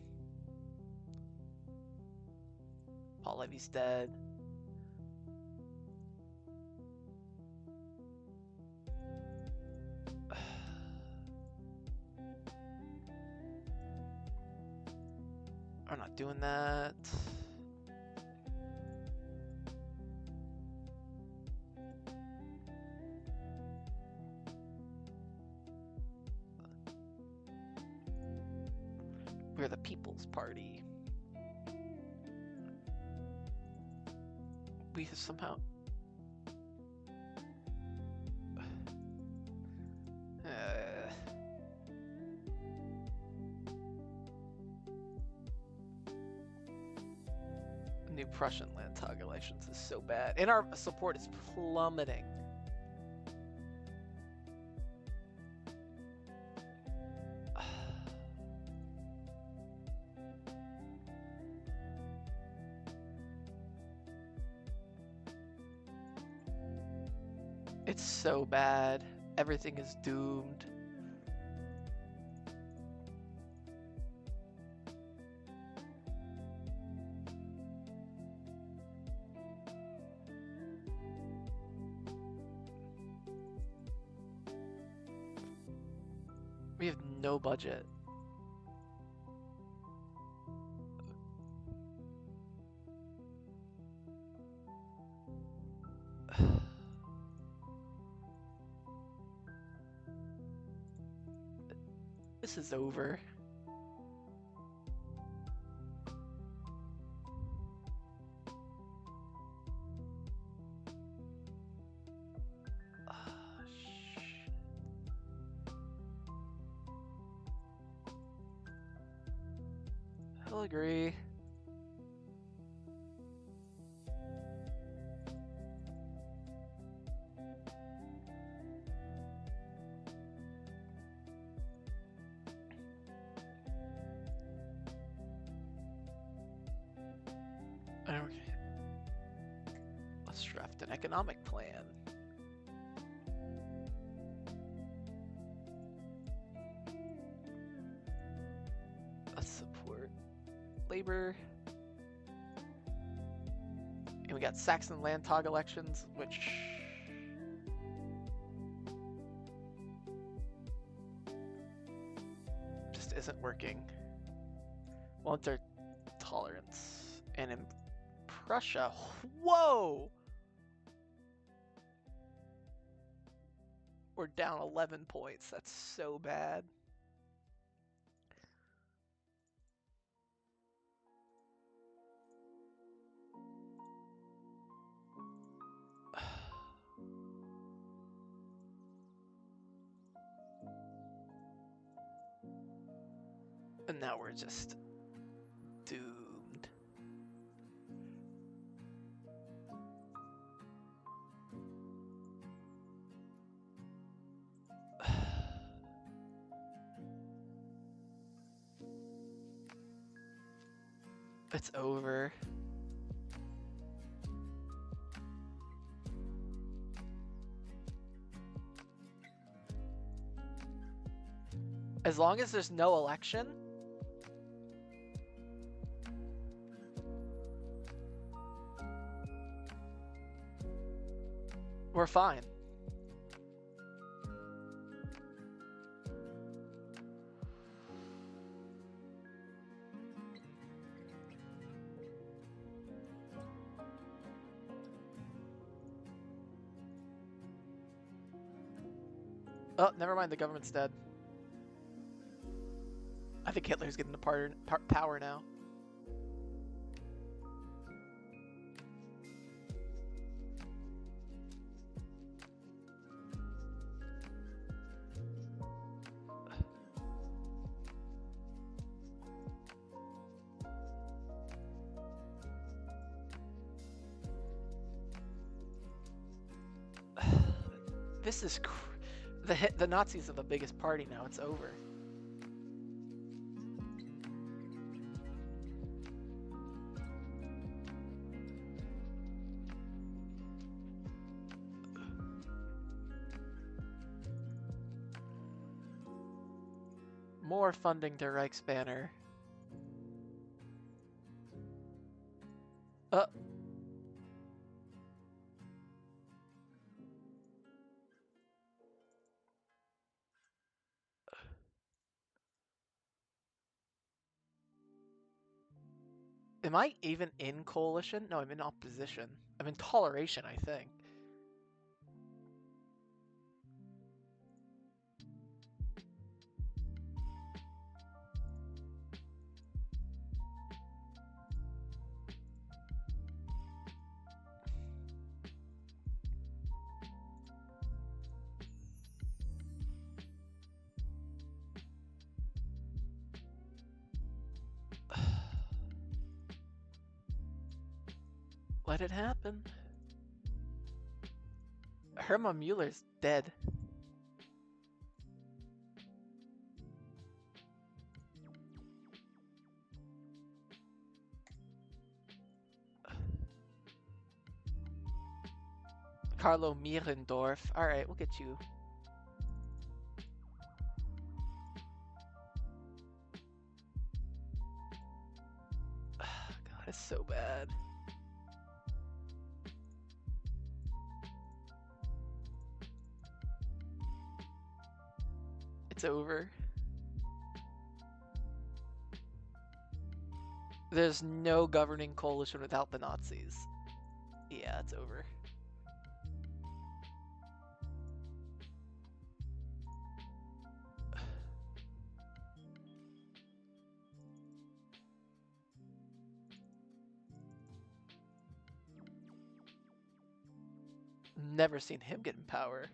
Paul Levy's dead. I'm not doing that. We're the People's Party. We somehow... New Prussian Landtag elections is so bad. And our support is plummeting. It's so bad. Everything is doomed. We have no budget. This is over. I'll agree. Okay. Let's draft an economic plan. Let's support labor. And we got Saxon Landtag elections, which just isn't working. Want their tolerance. And in Prussia, whoa! We're down 11 points. That's so bad. And now we're just doomed. It's over. As long as there's no election, we're fine. Oh, never mind, the government's dead. I think Hitler's getting the power now. This is the Nazis are the biggest party now. It's over. More funding to Reichsbanner. Am I even in coalition? No, I'm in opposition. I'm in toleration, I think. Let it happen. Hermann Mueller's dead. Carlo Mierendorf. Alright, we'll get you. God, it's so bad. It's over. There's no governing coalition without the Nazis. Yeah, it's over. Never seen him get in power.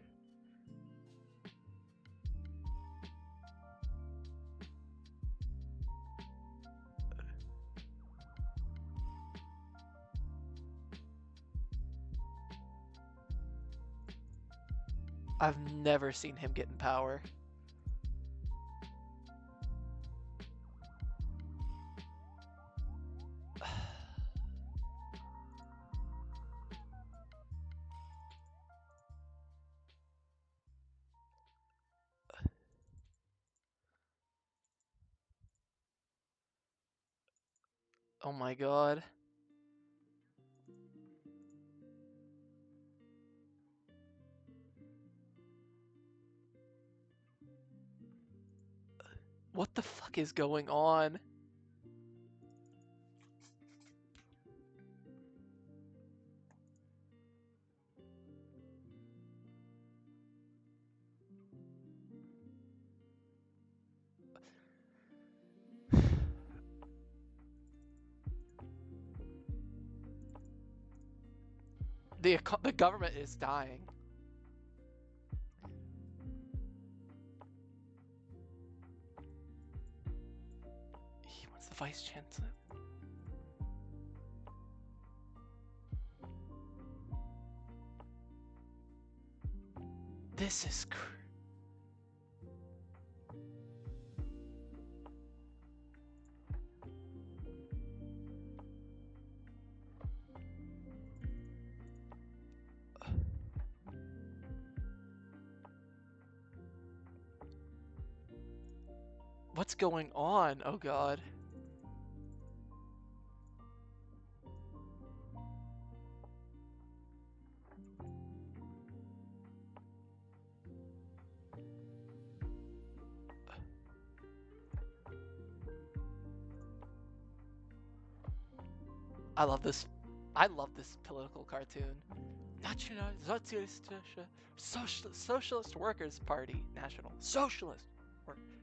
I've never seen him get in power. Oh my god. What the fuck is going on? The government is dying. He wants the vice chancellor. This is What's going on? Oh god. I love this. I love this political cartoon. Nationalsozialistische Socialist Workers Party, National Socialist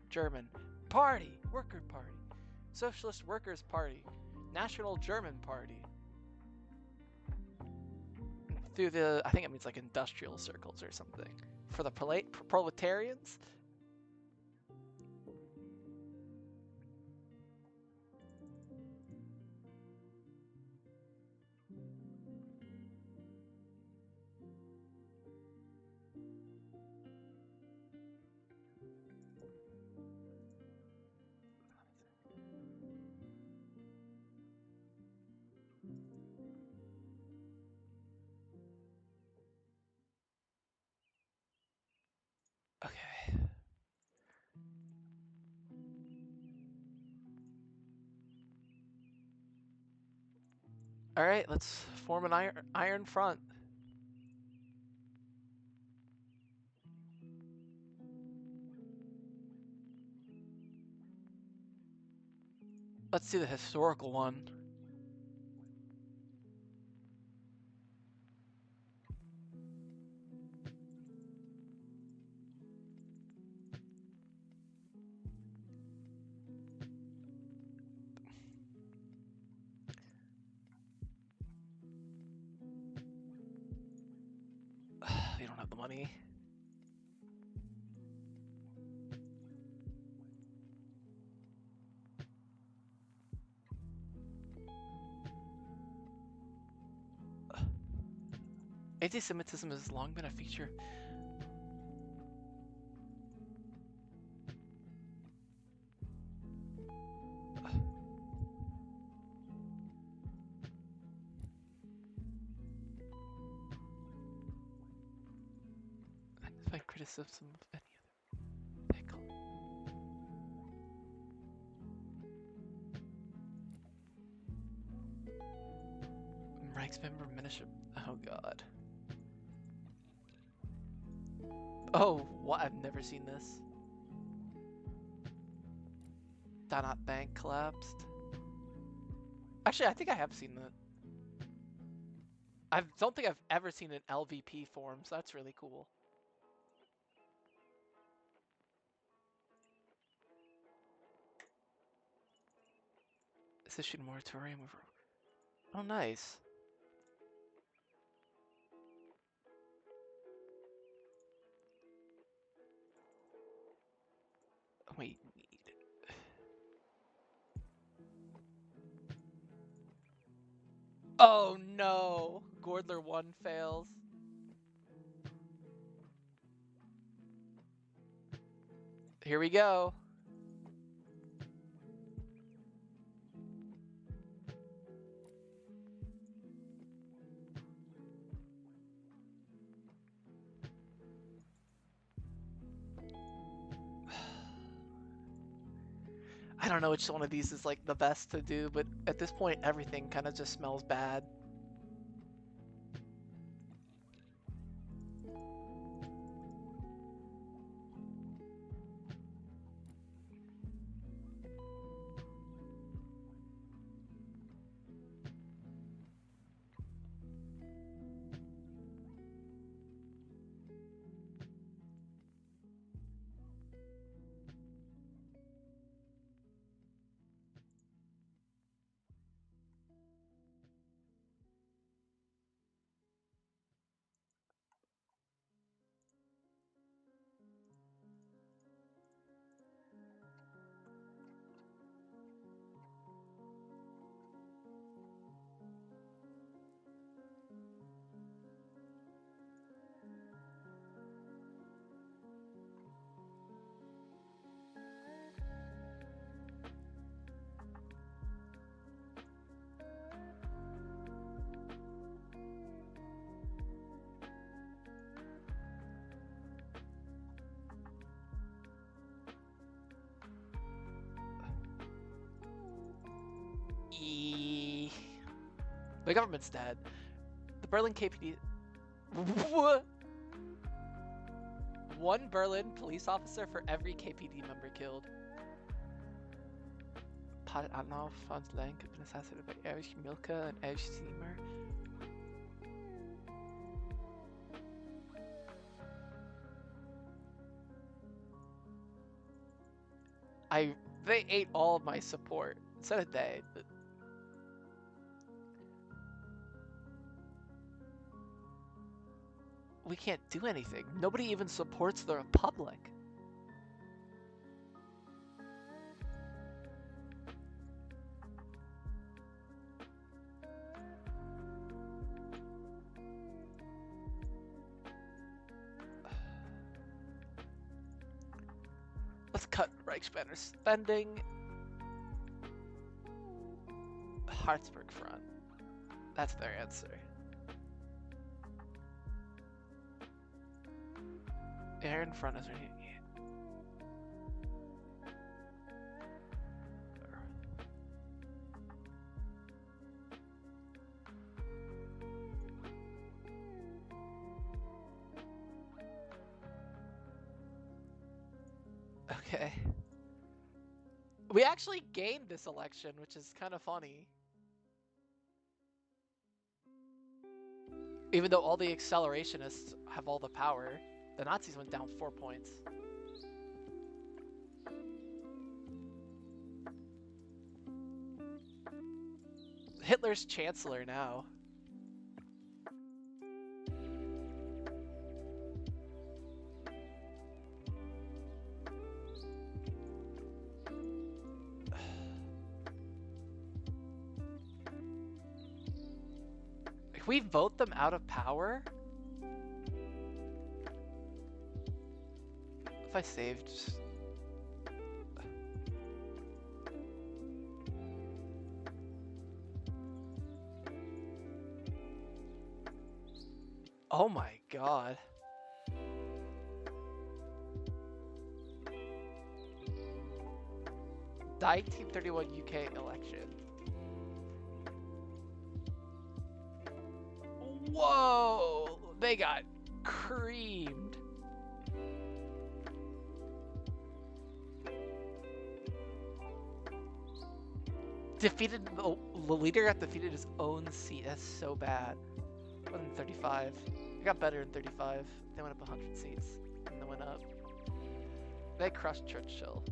German Party, Worker Party, Socialist Workers Party, National German Party. Through the, I think it means like industrial circles or something. For the proletarians? Okay. All right, let's form an iron front. Let's do the historical one. We don't have the money. Anti-Semitism has long been a feature. By criticism of any other pickle. Reichsmember Minister. Oh god. Oh, what? I've never seen this. Donut Bank collapsed. Actually, I think I have seen that. I don't think I've ever seen an LVP form, so that's really cool. It's issued a moratorium over. Oh, nice. Wait. Oh no! Gordler 1 fails. Here we go. I don't know which one of these is like the best to do, but at this point everything kind of just smells bad. The government's dead. The Berlin KPD. One Berlin police officer for every KPD member killed. Anlauf ans Land could have been assassinated by Erich Milke and Erich Zimmer. They ate all of my support. Instead of they. We can't do anything. Nobody even supports the Republic. Let's cut Reichsbanner spending. Harzburg Front. That's their answer. Air in front is right here. Okay. We actually gained this election, which is kind of funny. Even though all the accelerationists have all the power, the Nazis went down 4 points. Hitler's chancellor now. If we vote them out of power... If I saved... Oh my god. The 1931 UK election. Whoa! They got creamed. Defeated, the leader got defeated his own seat. That's so bad. What in 35? It got better in 35. They went up 100 seats. And they went up. They crushed Churchill.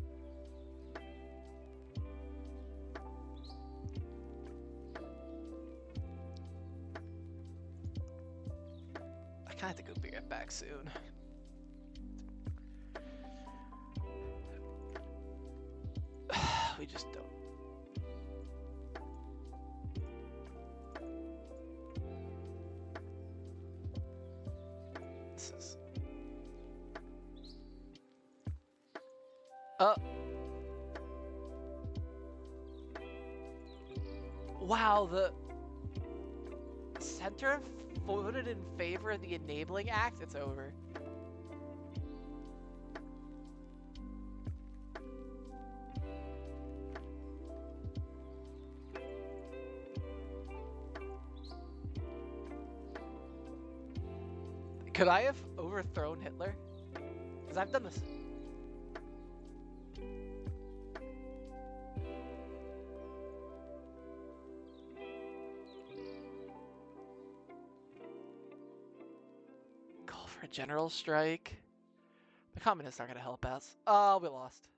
I kinda have to go bring it back soon. We just don't. This is... Wow, the center voted in favor of the Enabling Act. It's over. Could I have overthrown Hitler? Because I've done this. Call for a general strike. The communists aren't going to help us. Oh, we lost.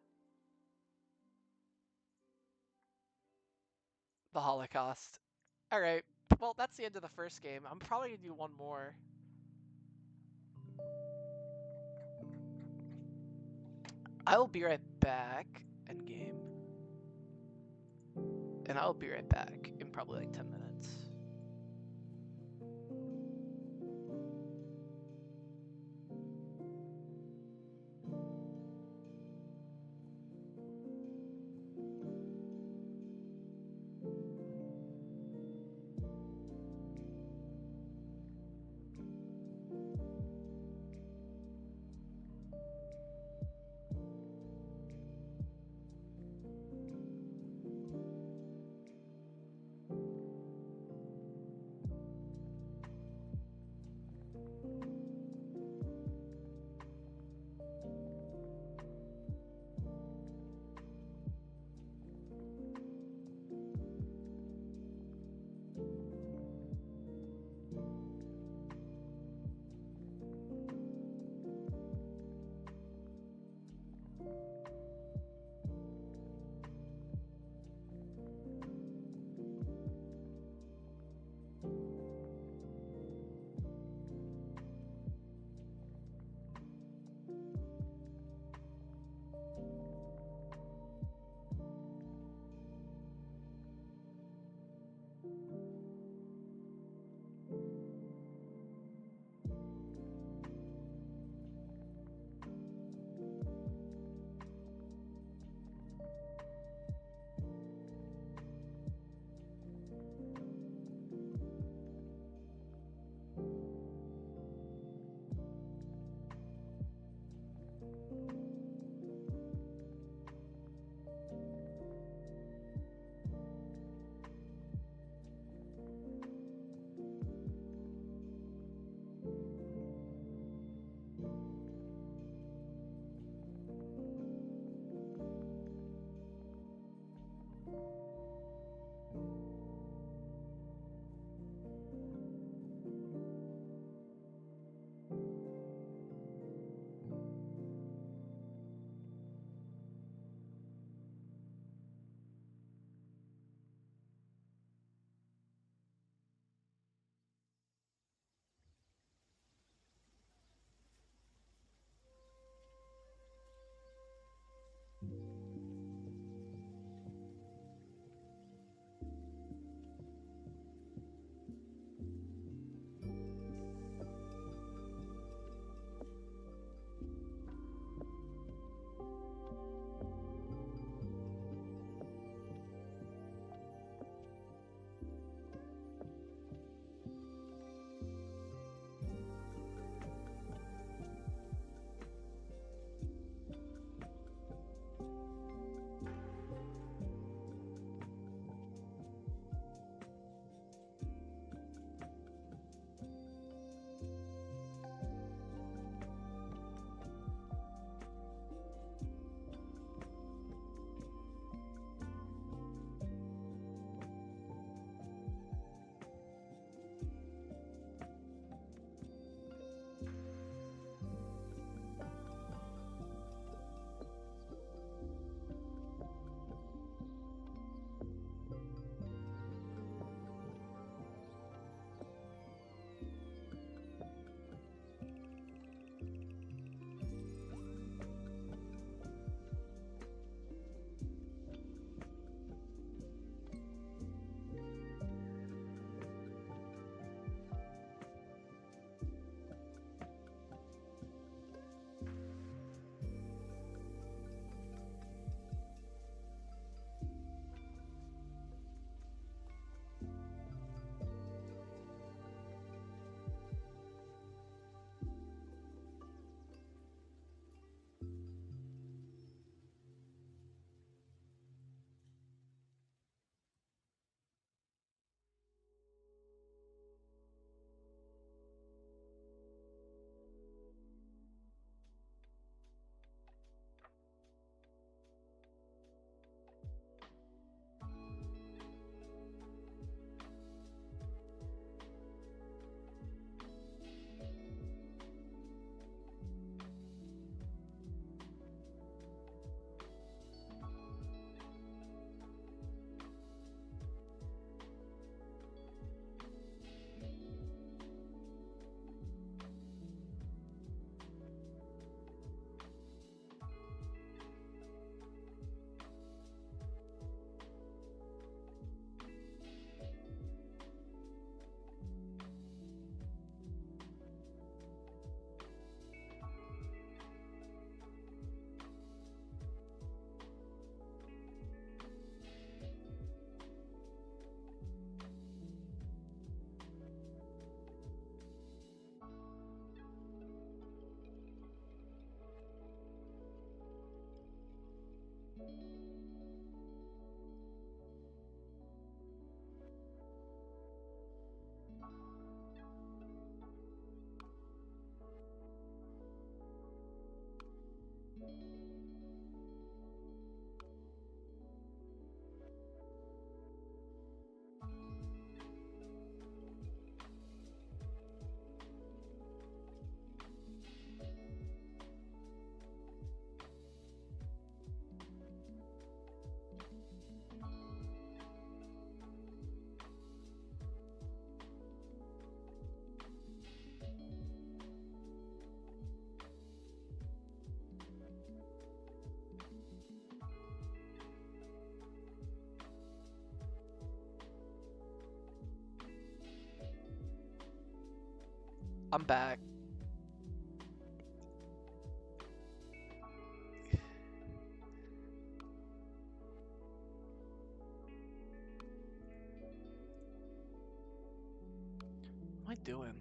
The Holocaust. Alright. Well, that's the end of the first game. I'm probably going to do one more. I will be right back. Endgame. And I will be right back in probably like 10 minutes. I'm back. What am I doing?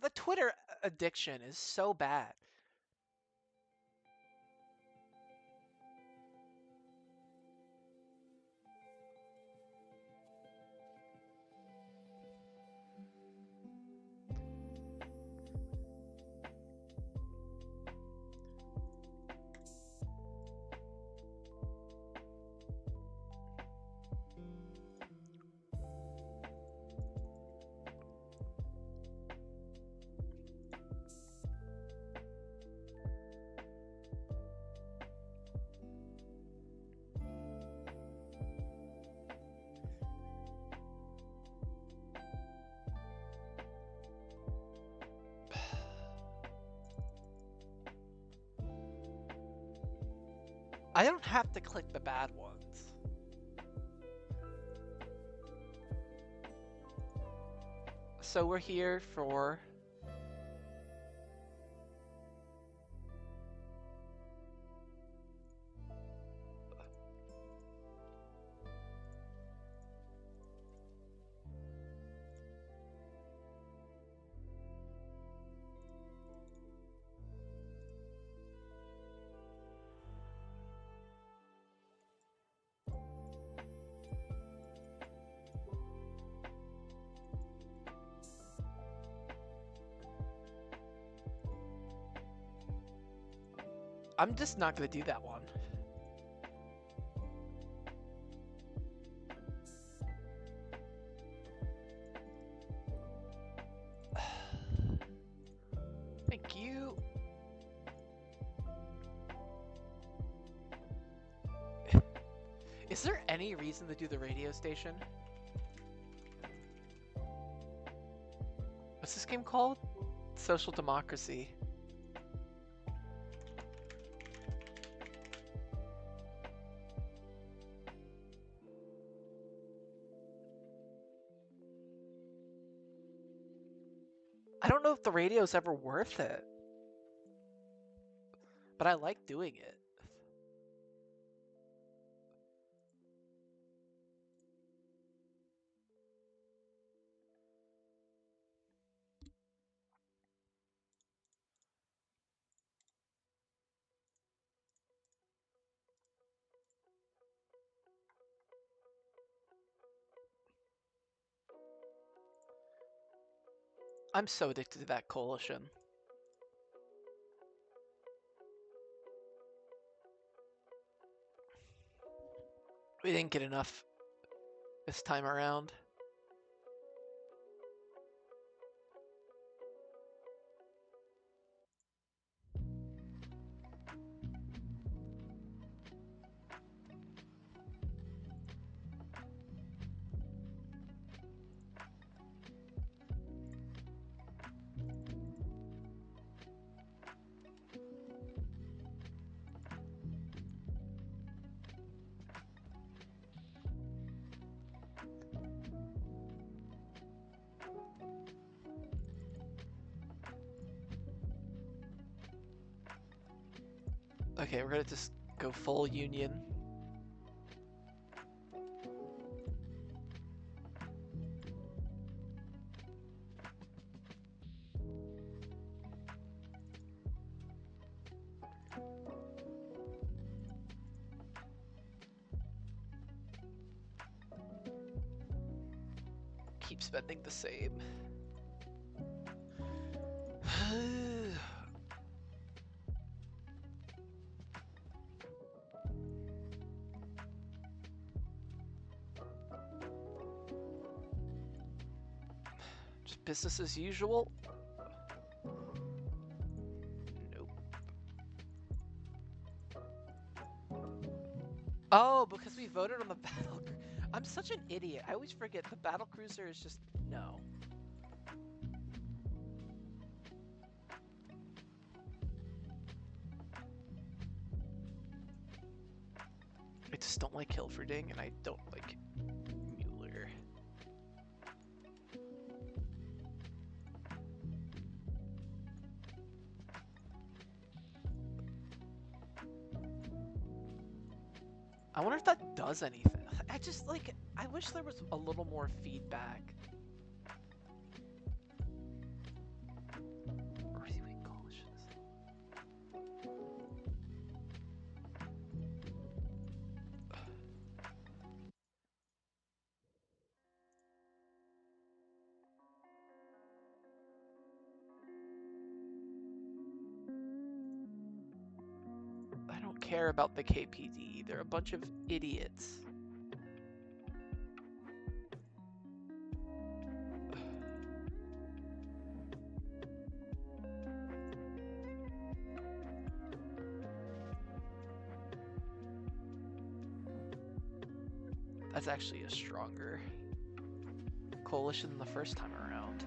The Twitter addiction is so bad. I don't have to click the bad ones. So we're here for... I'm just not going to do that one. Thank you. Is there any reason to do the radio station? What's this game called? Social Democracy. I don't know if the radio's ever worth it, but I like doing it. I'm so addicted to that coalition. We didn't get enough this time around. Okay, we're gonna just go full union. Keep spending the same. Just business as usual. Nope. Oh, because we voted on the battle. I'm such an idiot. I always forget the battle cruiser is just no. I just don't like Hilferding, and I don't like Mueller. I wonder if that does anything. I just, like, I wish there was a little more feedback. Really weak coalitions. I don't care about the KPD. They're a bunch of idiots. That's actually a stronger coalition than the first time around.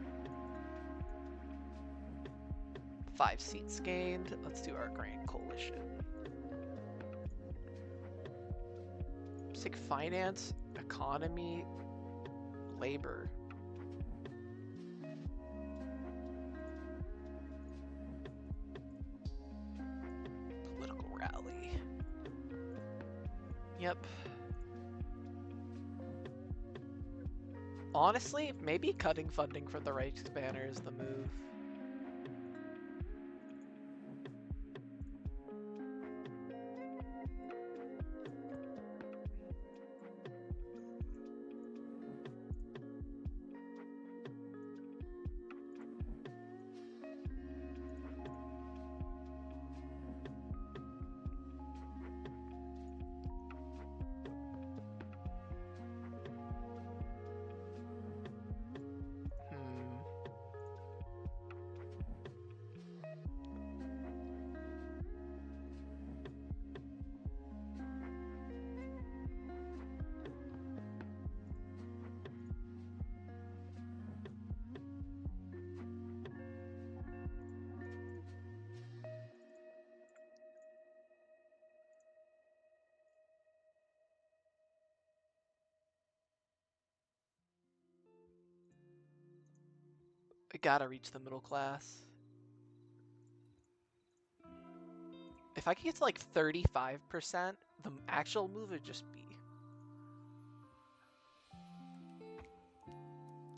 5 seats gained. Let's do our grand coalition. Let's take finance, economy, labor. Political rally. Yep. Honestly, maybe cutting funding for the Reichsbanner is the move. I gotta reach the middle class. If I could get to like 35%, the actual move would just be.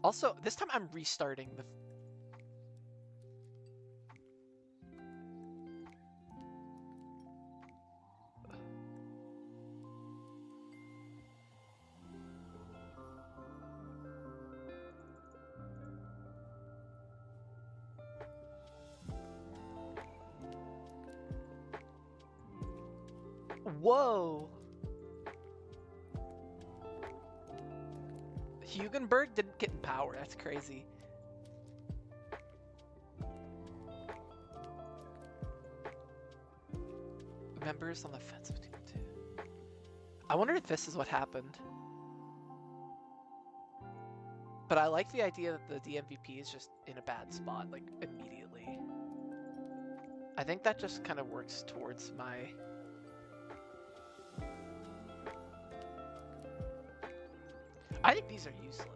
Also, this time I'm restarting the. Whoa! Hugenberg didn't get in power. That's crazy. Members on the fence between the two. I wonder if this is what happened. But I like the idea that the DMVP is just in a bad spot, like, immediately. I think that just kind of works towards my... I think these are useless.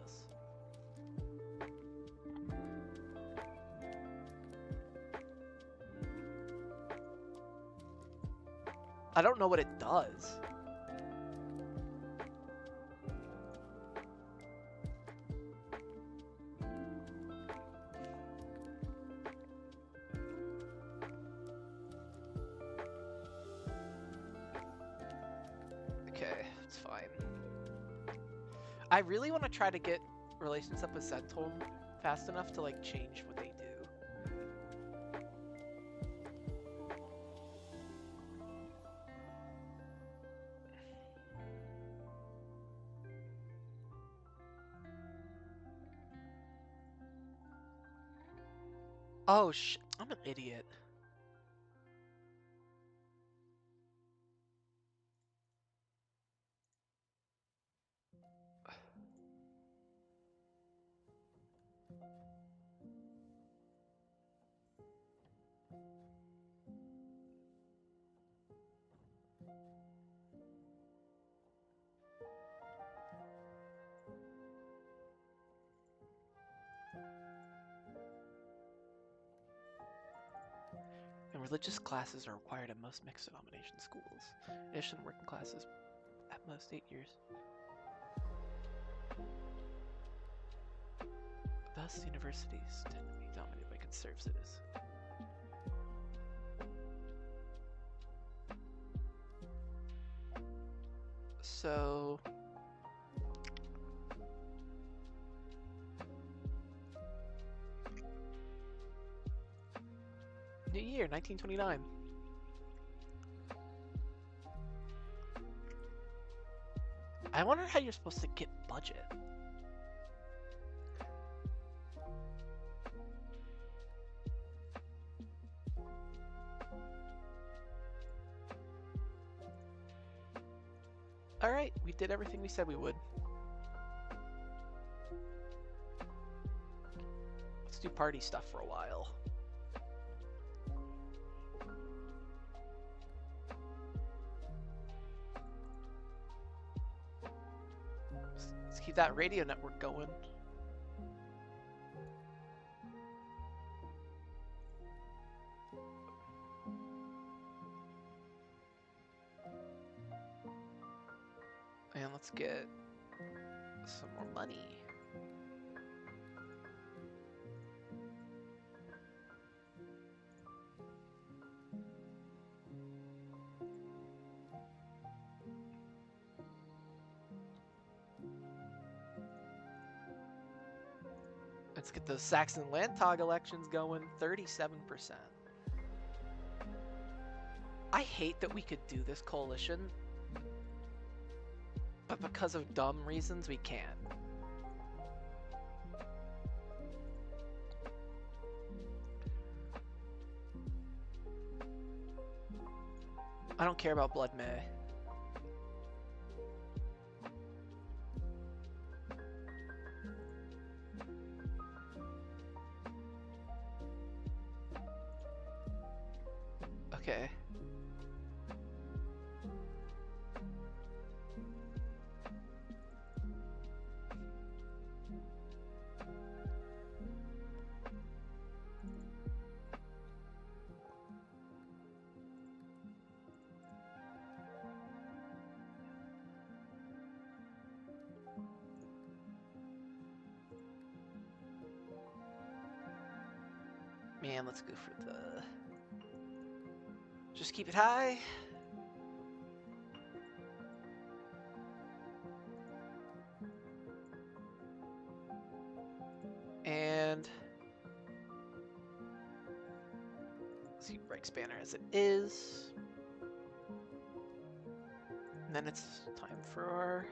I don't know what it does. Okay, it's fine. I really want to try to get relations up with Centholm fast enough to like change what they do. Oh I'm an idiot. And religious classes are required in most mixed denomination schools. In addition, working classes last 8 years. Thus, universities tend to be dominated by conservatives. So... New year, 1929. I wonder how you're supposed to get budget. Alright, we did everything we said we would. Let's do party stuff for a while. Let's keep that radio network going. And let's get some more money. Let's get those Saxon Landtag elections going, 37%. I hate that we could do this coalition, but because of dumb reasons, we can't. I don't care about Blood May. Okay. Man, let's go for the... Just keep it high. And... let's keep Reichsbanner as it is. And then it's time for our...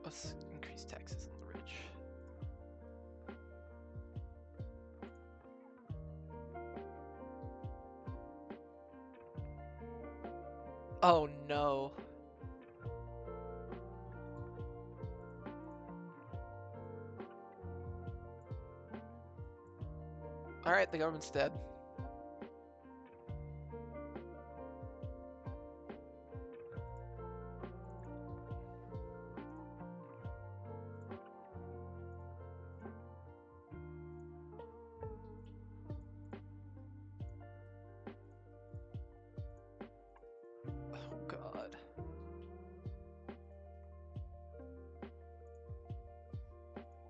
Let's increase taxes on the rich. Oh no. Alright, the government's dead. Oh god.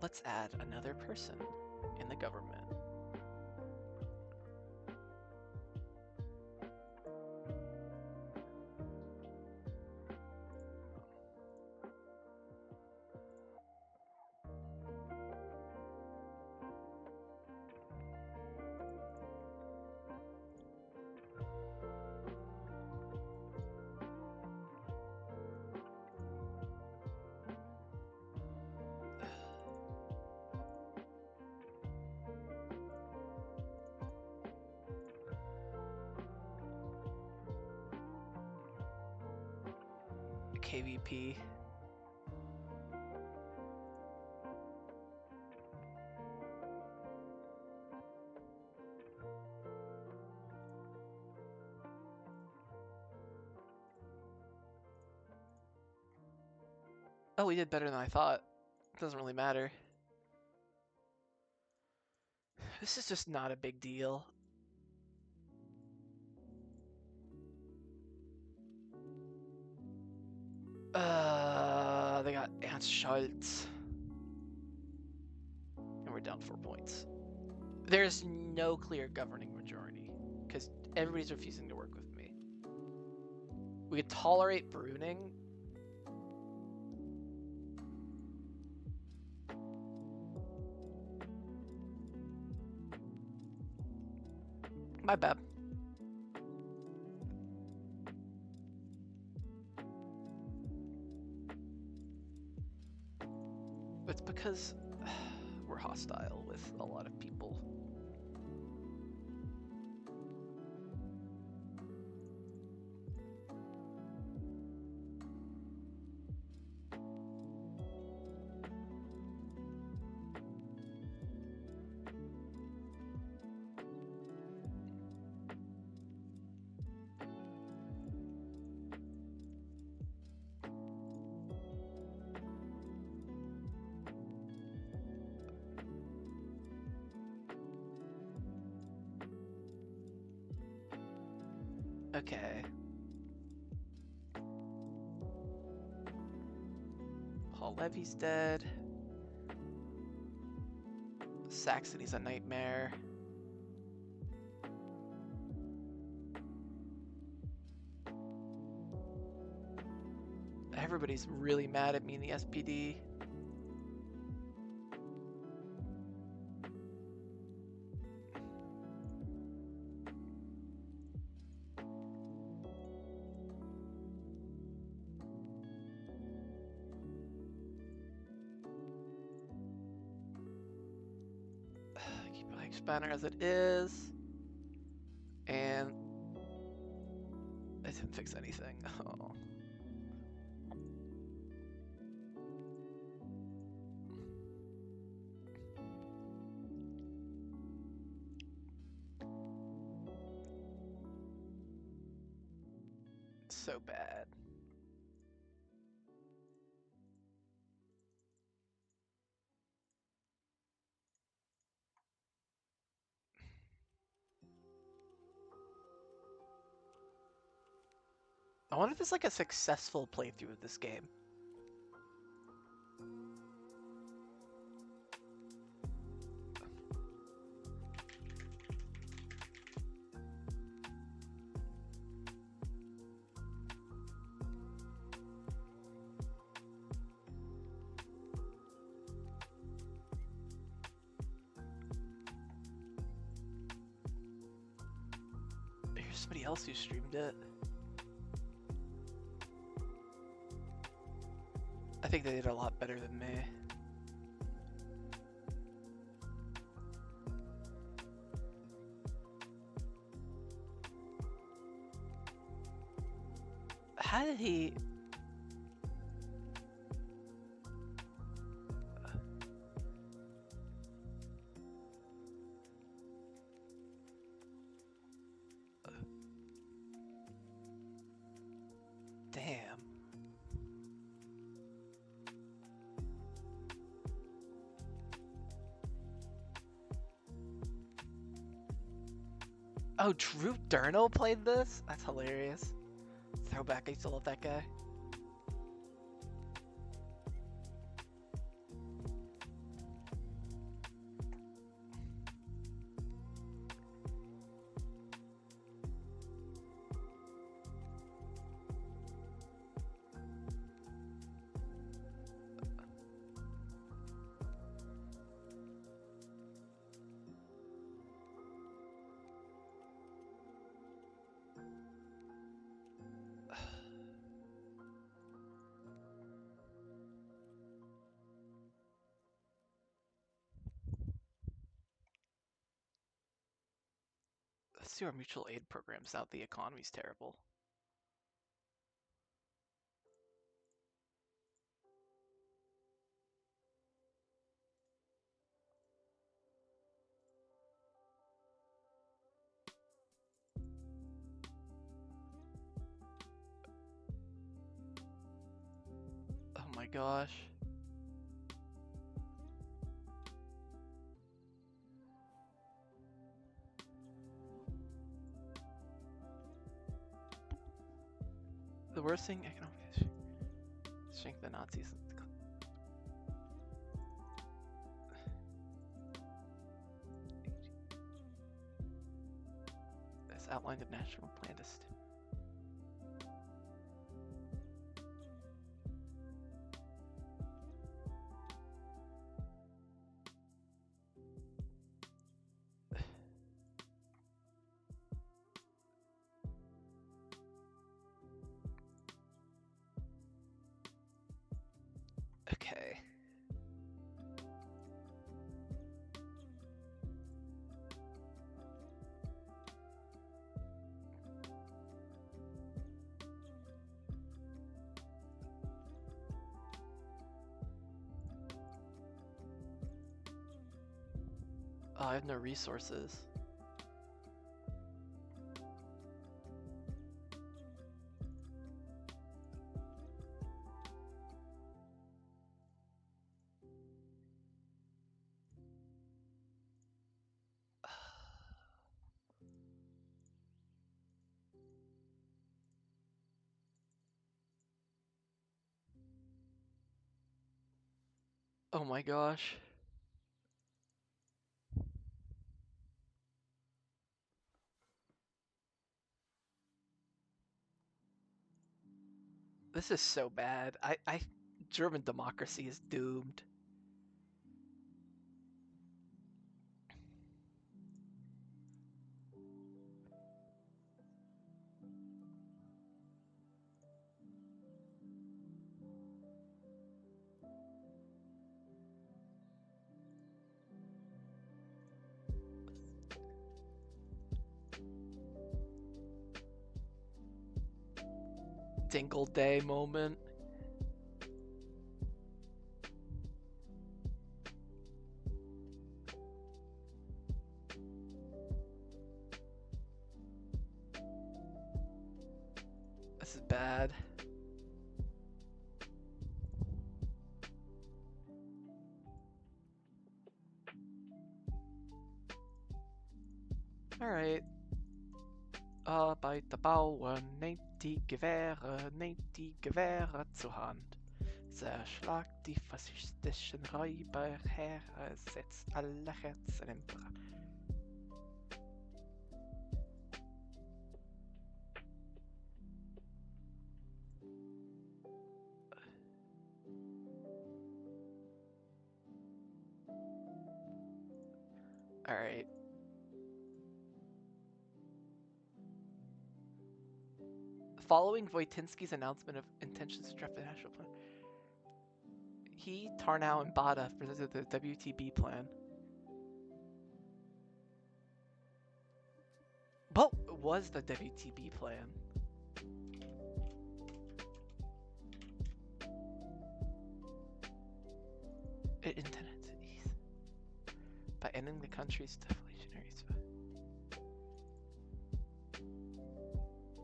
Let's add another person in the government. KVP. Oh, we did better than I thought. Doesn't really matter. This is just not a big deal. They got Ernst Schultz. And we're down 4 points. There's no clear governing majority, because everybody's refusing to work with me. We could tolerate pruning. My bad. It's because we're hostile with a lot of people. Okay. Paul Levy's dead. Saxony's a nightmare. Everybody's really mad at me in the SPD. Keep my expander as it is. And it didn't fix anything. Oh. It's so bad. I wonder if it's like a successful playthrough of this game. Here's somebody else who streamed it. I think they did a lot better than me. How did he... Damn. Oh, Drew Durno played this? That's hilarious. Throwback, I used to love that guy. Let's do our mutual aid programs now. The economy's terrible. gosh. The worst thing, economic shrink the Nazis. This outlined a national plan to okay. Oh, I have no resources. Oh my gosh. This is so bad. German democracy is doomed. Dingle Day moment. This is bad. Alright. Arbeiterbauern, nehmt die Gewehre zur Hand. Zerschlagt die faschistischen Räuberheere, setzt alle Herzen in Brand. Alright. Following Wojtyński's announcement of intentions to draft the national plan, he, Tarnow, and Bada presented the WTB plan. What was the WTB plan? It intended to ease by ending the country's deflationary spike.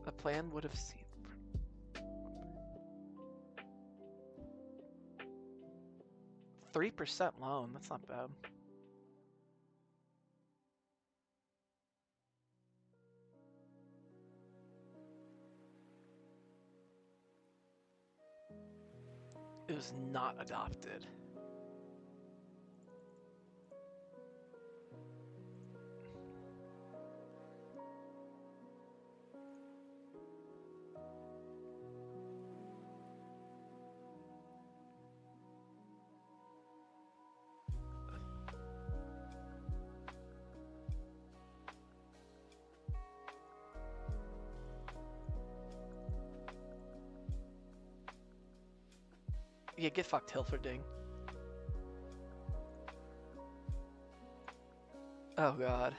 The plan would have seen 3% loan. That's not bad. It was not adopted. Yeah, get fucked, Hilferding. Oh god.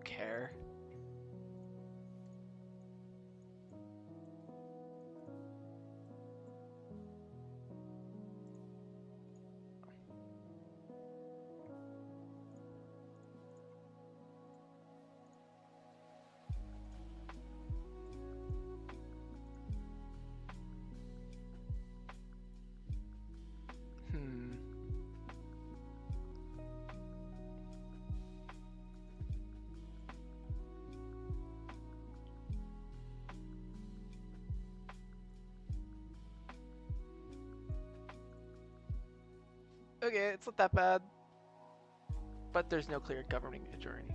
don't care. Okay, it's not that bad. But there's no clear governing majority.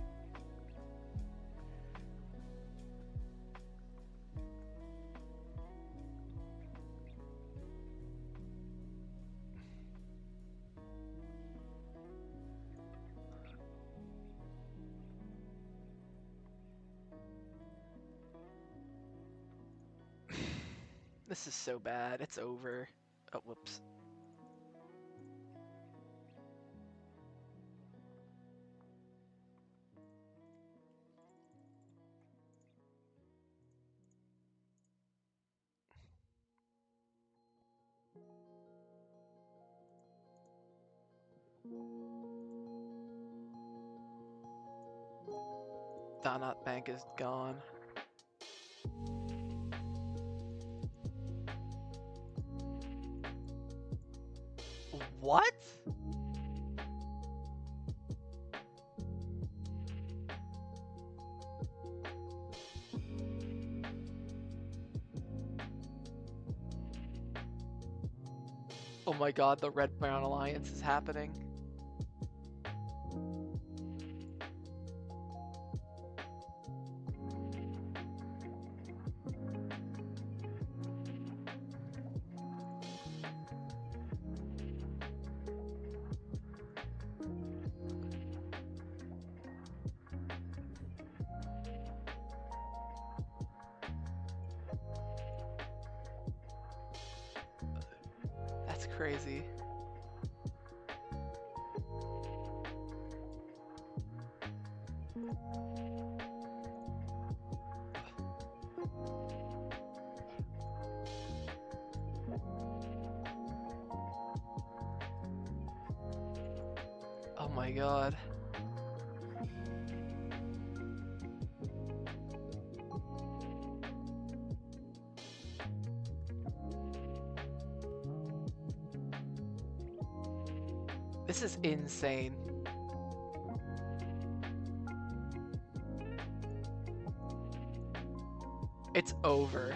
This is so bad. It's over. Oh, whoops. Donut Bank is gone. What? Oh my god, the Red-Brown Alliance is happening. That's crazy. Oh my god. This is insane. It's over.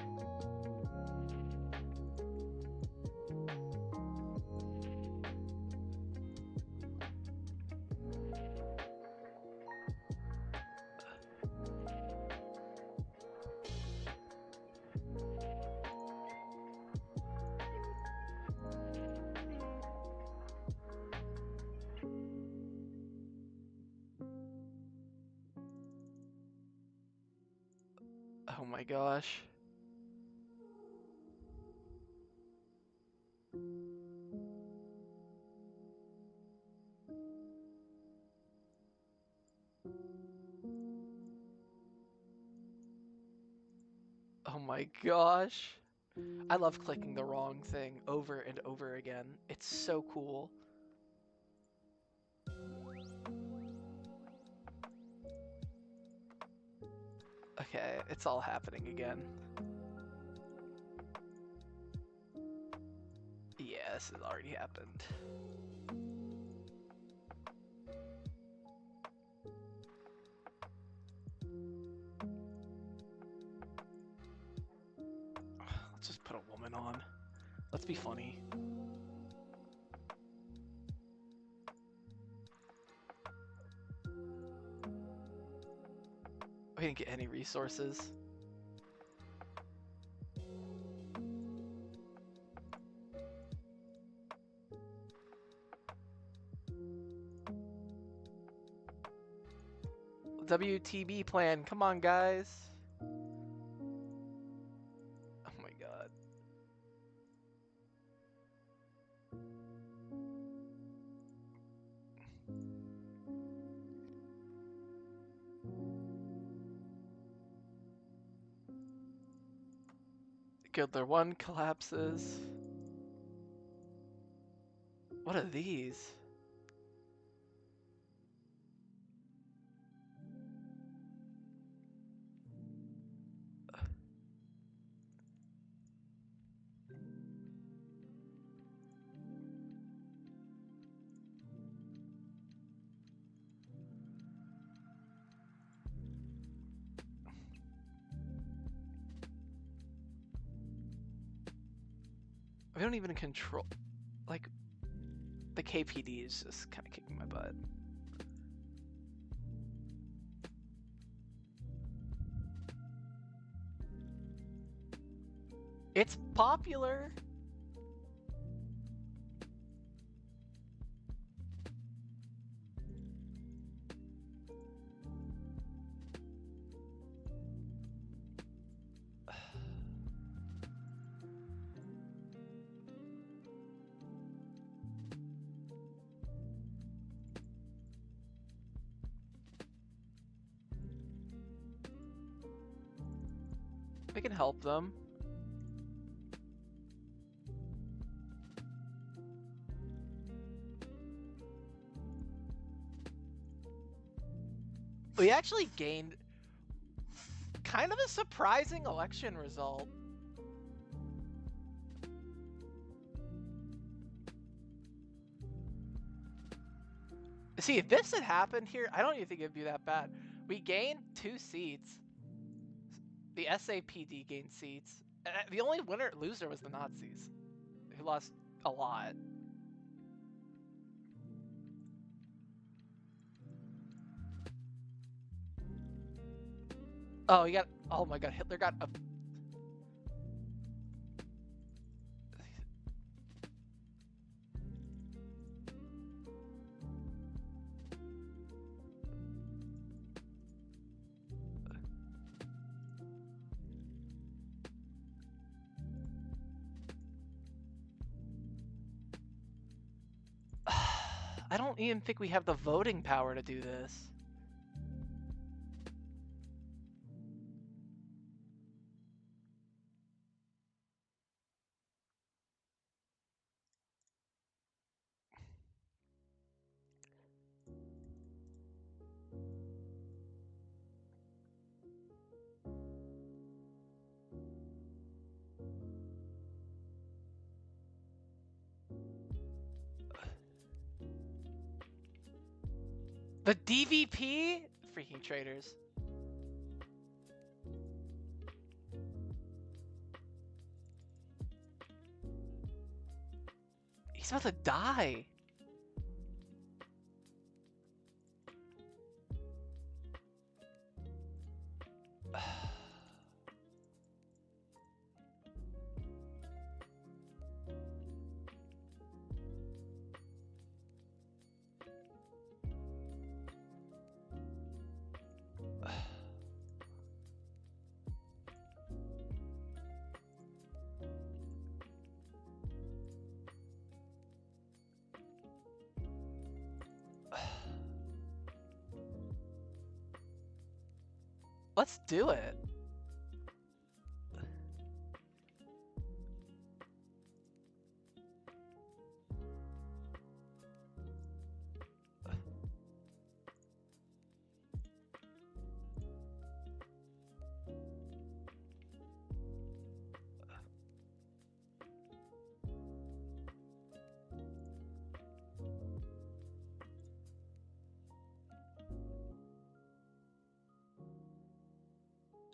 Oh my gosh. Oh my gosh. I love clicking the wrong thing over and over again. It's so cool. Okay, it's all happening again. Yeah, this has already happened. Let's just put a woman on. Let's be funny. We didn't get any resources. WTB plan, come on guys. Oh my god. Guildler 1 collapses. What are these? We don't even control... Like, the KPD is just kind of kicking my butt. It's popular! We can help them. We actually gained kind of a surprising election result. See, if this had happened here, I don't even think it'd be that bad. We gained 2 seats. The SAPD gained seats. The only loser was the Nazis, who lost a lot. Oh, he got... Oh my god, Hitler got a... I don't even think we have the voting power to do this. The DVP? Freaking traitors. He's about to die. Let's do it.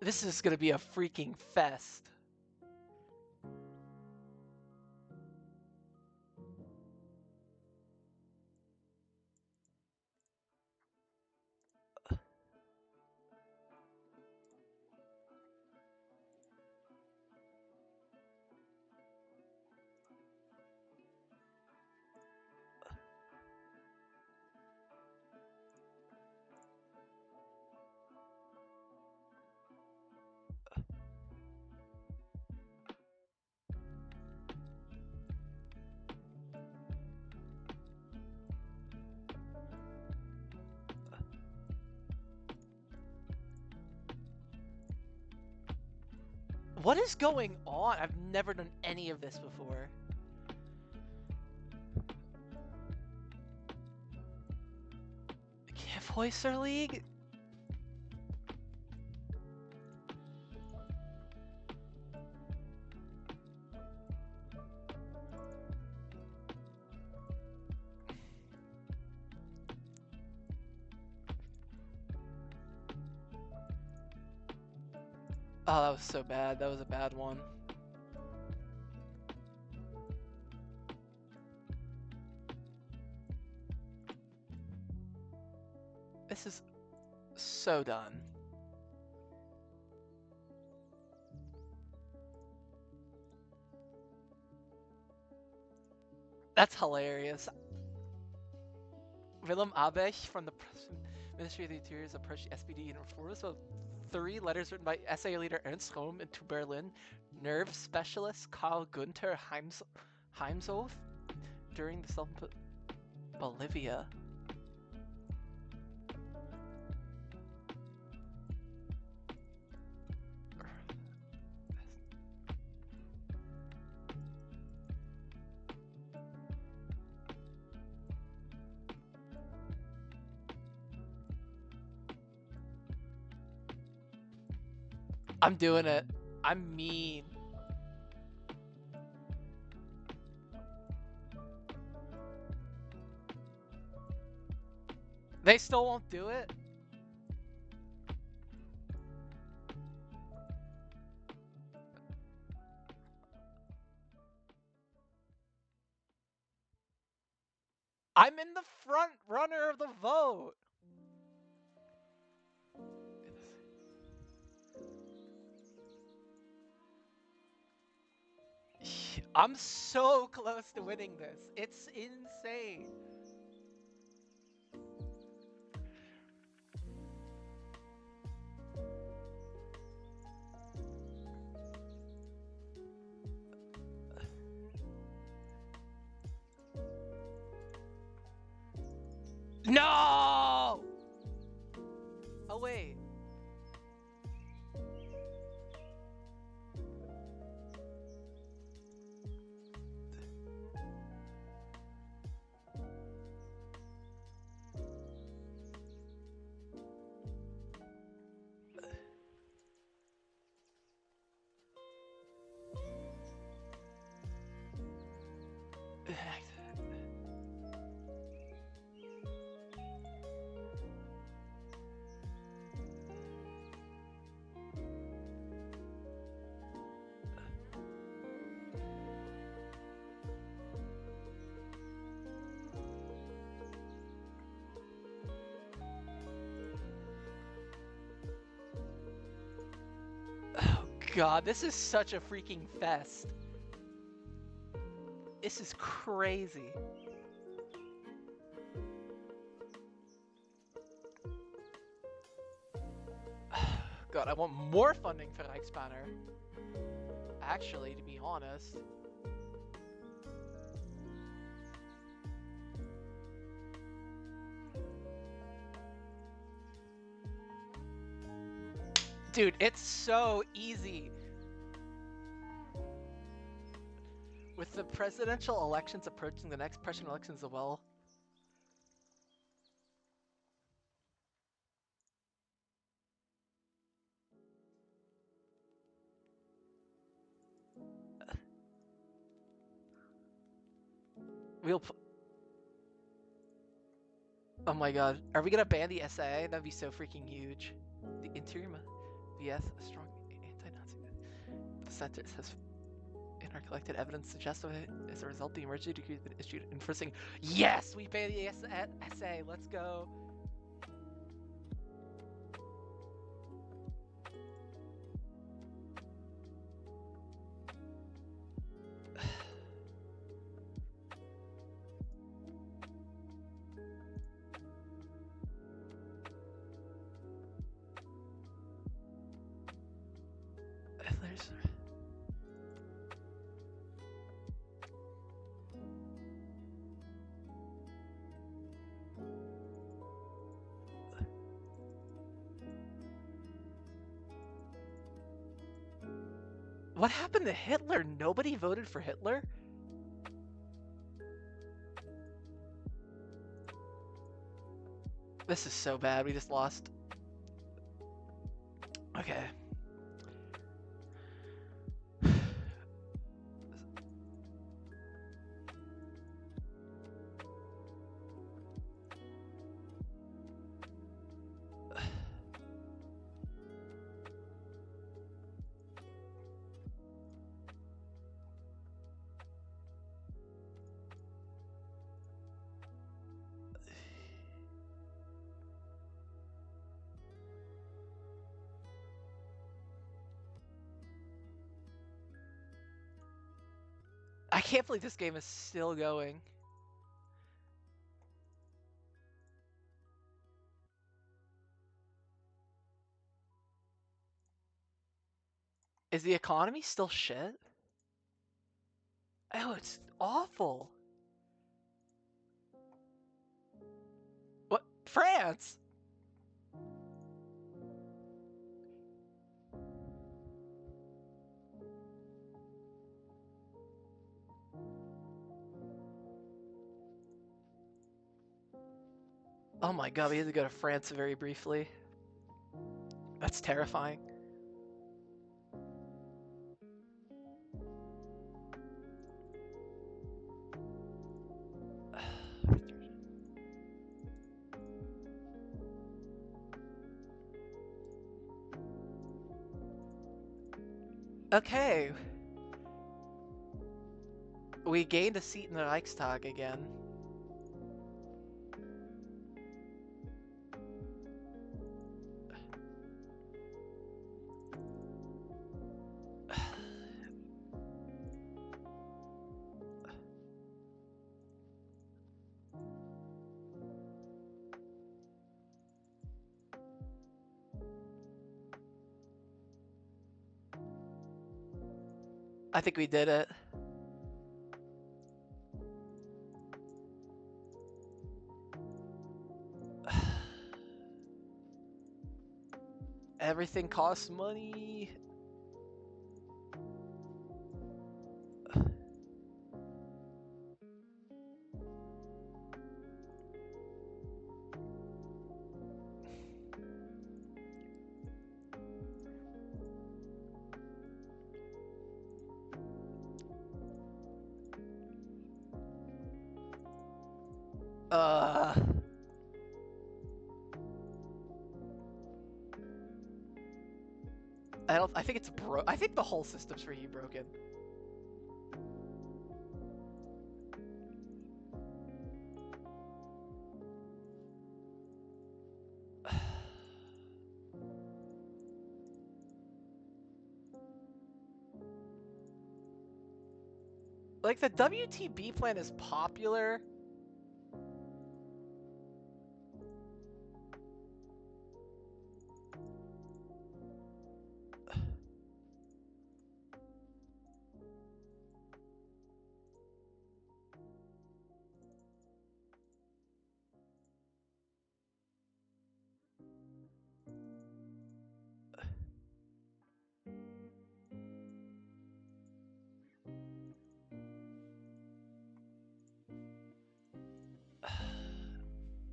This is gonna be a freaking fest. What is going on? I've never done any of this before. Hoister League? Oh, that was so bad. That was a bad one. This is so done. That's hilarious. Willem Abech from the Ministry of the Interior approached the SPD and reforms with 3 letters written by SA leader Ernst Röhm into Berlin, nerve specialist Karl Gunther Heimshof during the self Bolivia. I'm doing it. I'm mean. They still won't do it? I'm in the front runner of the vote. I'm so close to winning this. It's insane. No! Oh, wait. God, this is such a freaking fest. This is crazy. God, I want more funding for Reichsbanner. Actually, to be honest. Dude, it's so easy. With the presidential elections approaching, the next presidential elections as well. Oh my god. Are we gonna ban the SA? That'd be so freaking huge. The Interior vs. a strong anti-Nazi. The center says in our collected evidence suggests that as a result the emergency decree has been issued enforcing. Yes! We ban the SA! Let's go! What happened to Hitler? Nobody voted for Hitler? This is so bad. We just lost. Okay. I can't believe this game is still going. Is the economy still shit? Oh, it's awful. What? France? Oh my god, we had to go to France very briefly. That's terrifying. Okay. We gained a seat in the Reichstag again. I think we did it. Everything costs money. I think it's I think the whole system's really broken. Like, the WTB plan is popular.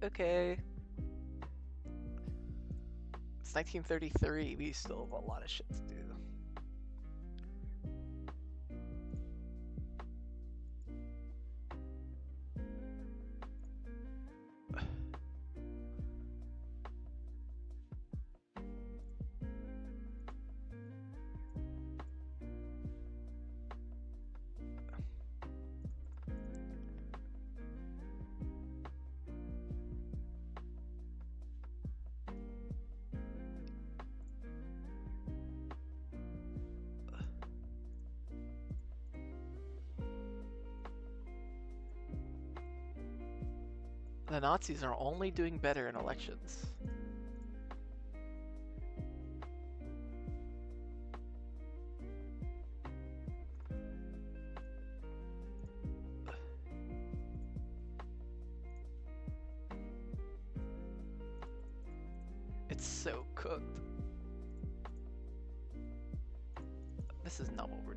Okay. It's 1933. We still have a lot of shit to do. The Nazis are only doing better in elections. It's so cooked. This is not what we're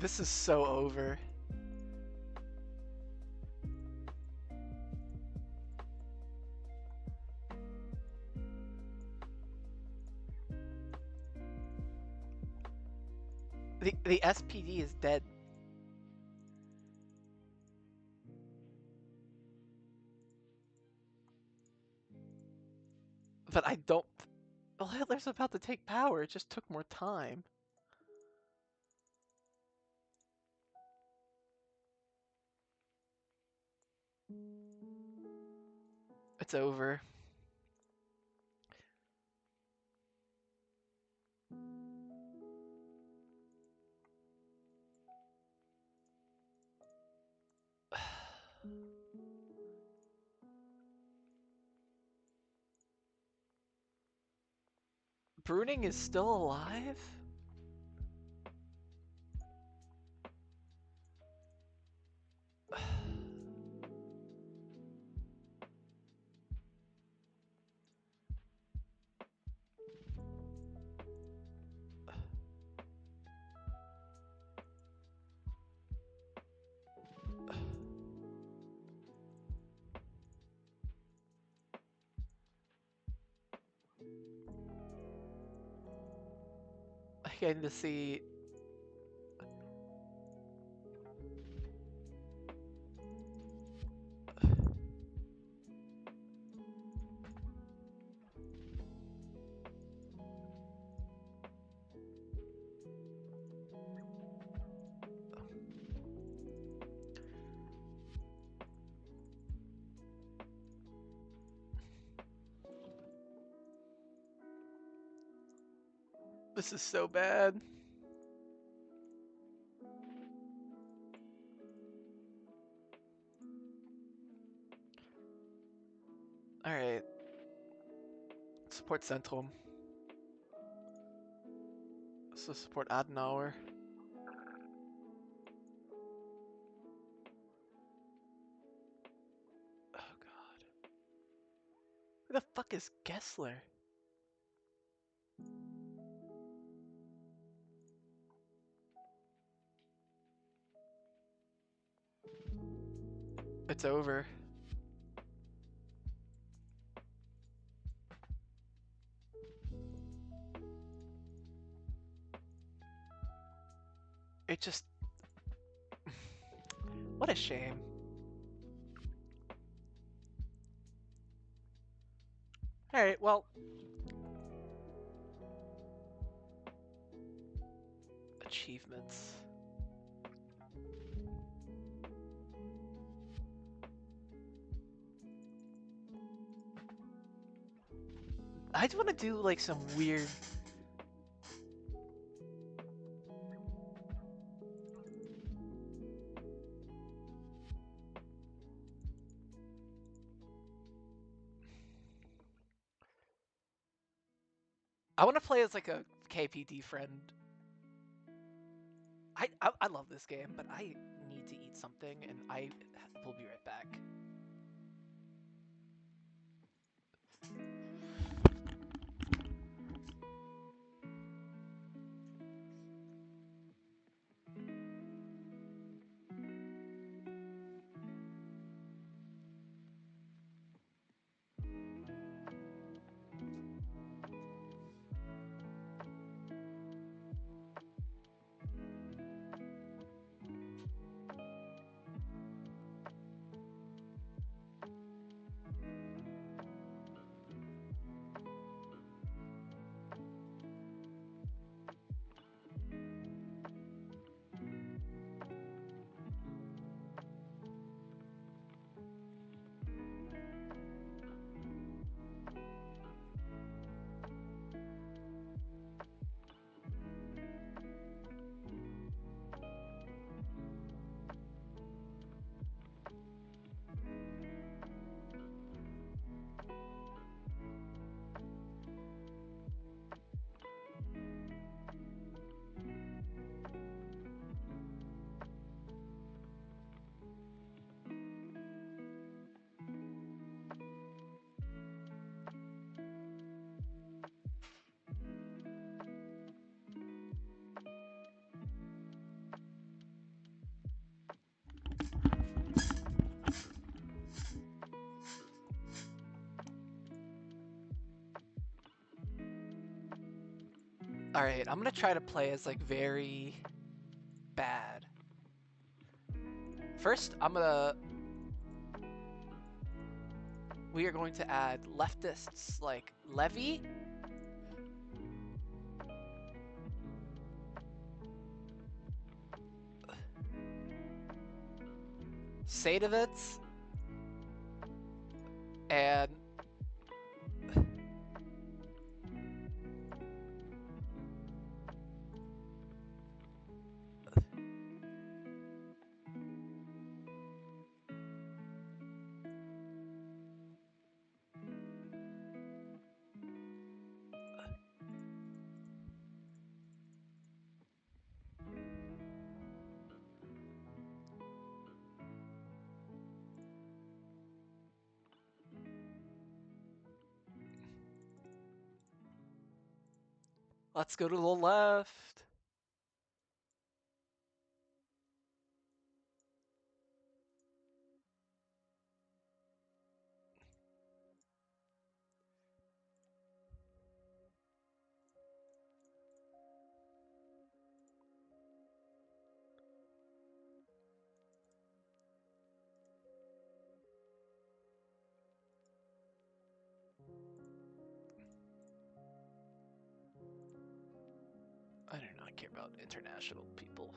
This is so over. The SPD is dead. But I don't... Well, Hitler's about to take power. It just took more time. It's over. Bruning is still alive? I need to see... This is so bad. Alright. Support Centrum. So support Adenauer. Oh god. Who the fuck is Gessler? It's over. It just... What a shame. Alright, well... Achievements. I just want to do like some weird... I want to play as like a KPD friend. I love this game, but I need to eat something, and I will be right back. Alright, I'm gonna try to play as like very bad. First, we are going to add leftists like Levy. Sadovitz. And let's go to the left. I do not care about international people.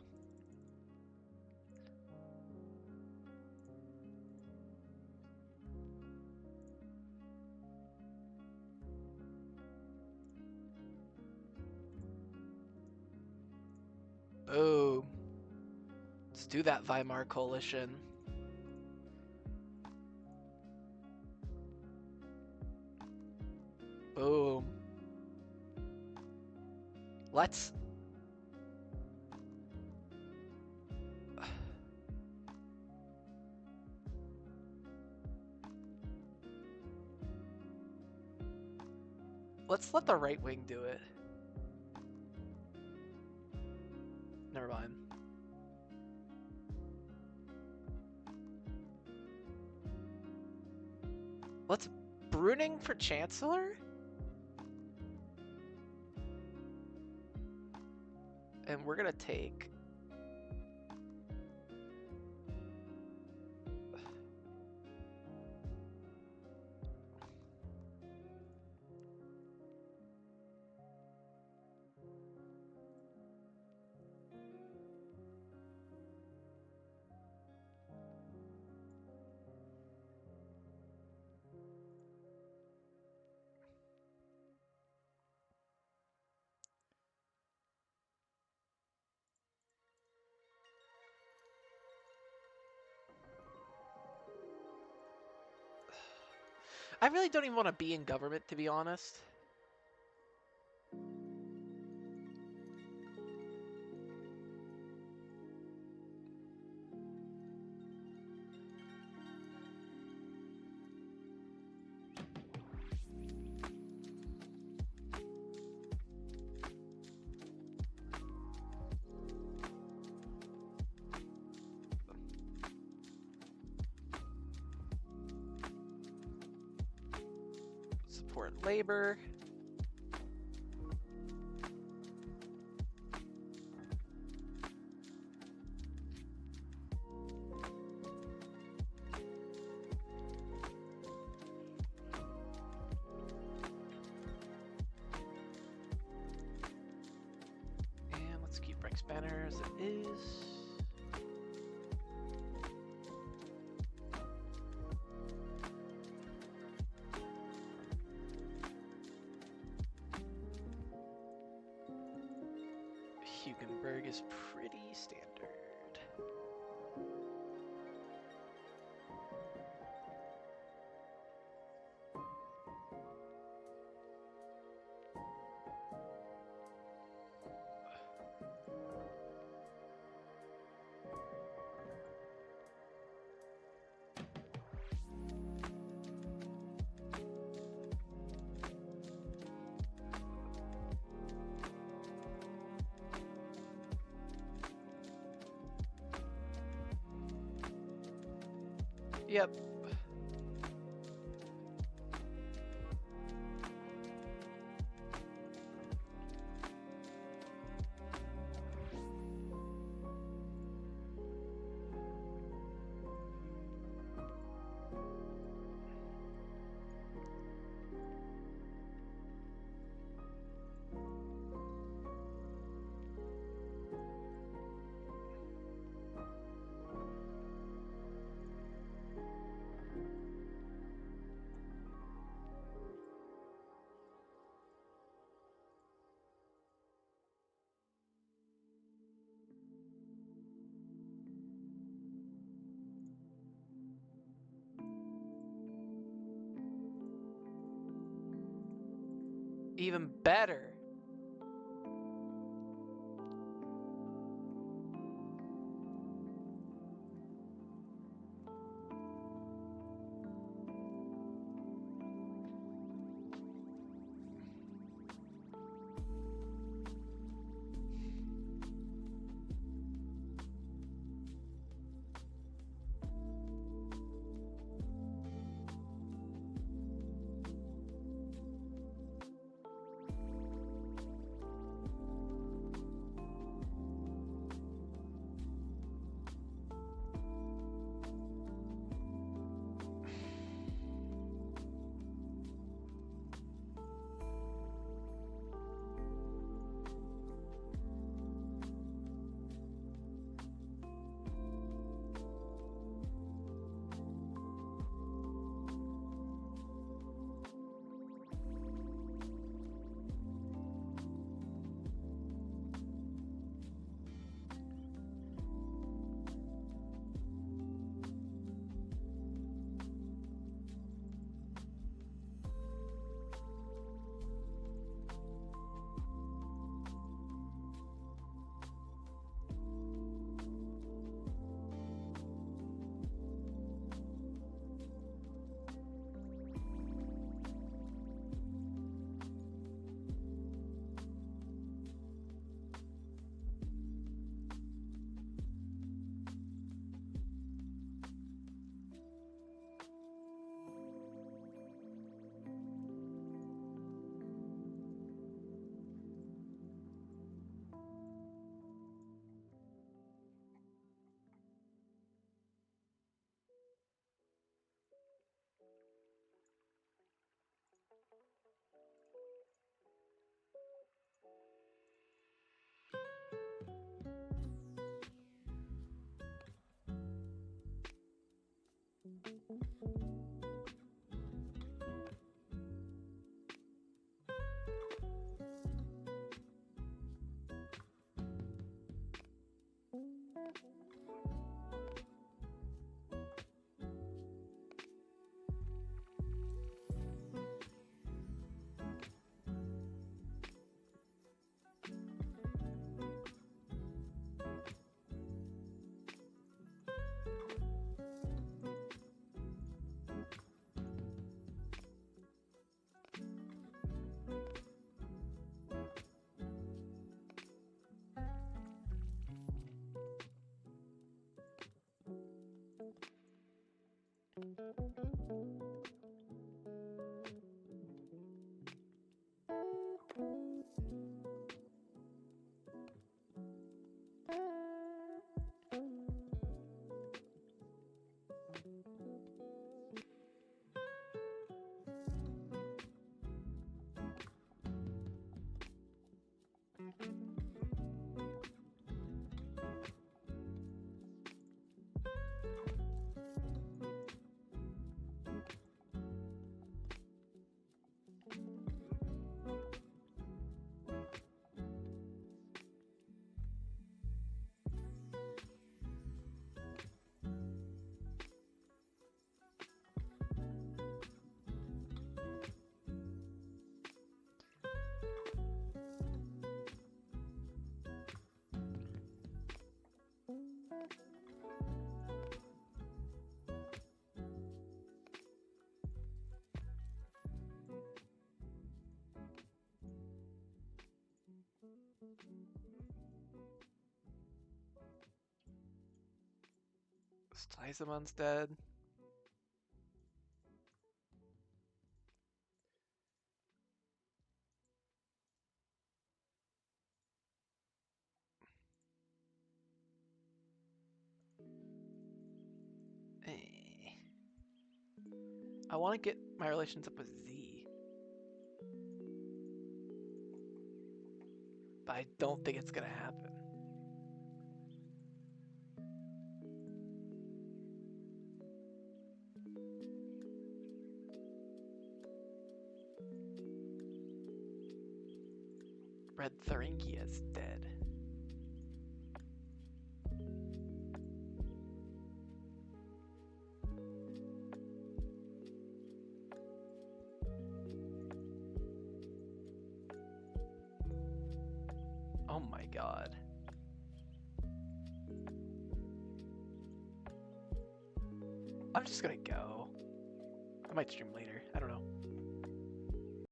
Boom. Let's do that, Weimar coalition. Boom. Let's let the right wing do it. Never mind. Let's Bruning for Chancellor? And we're gonna take I really don't even want to be in government, to be honest. Support labor. And let's keep Rex Banner as it is. Hugenberg is pretty standard. Yep. Even better. Slicemon's dead. Eh. I want to get my relations up with Z, but I don't think it's gonna happen. Red Thuringia is dead. Oh my god. I'm just gonna go. I might stream later. I don't know.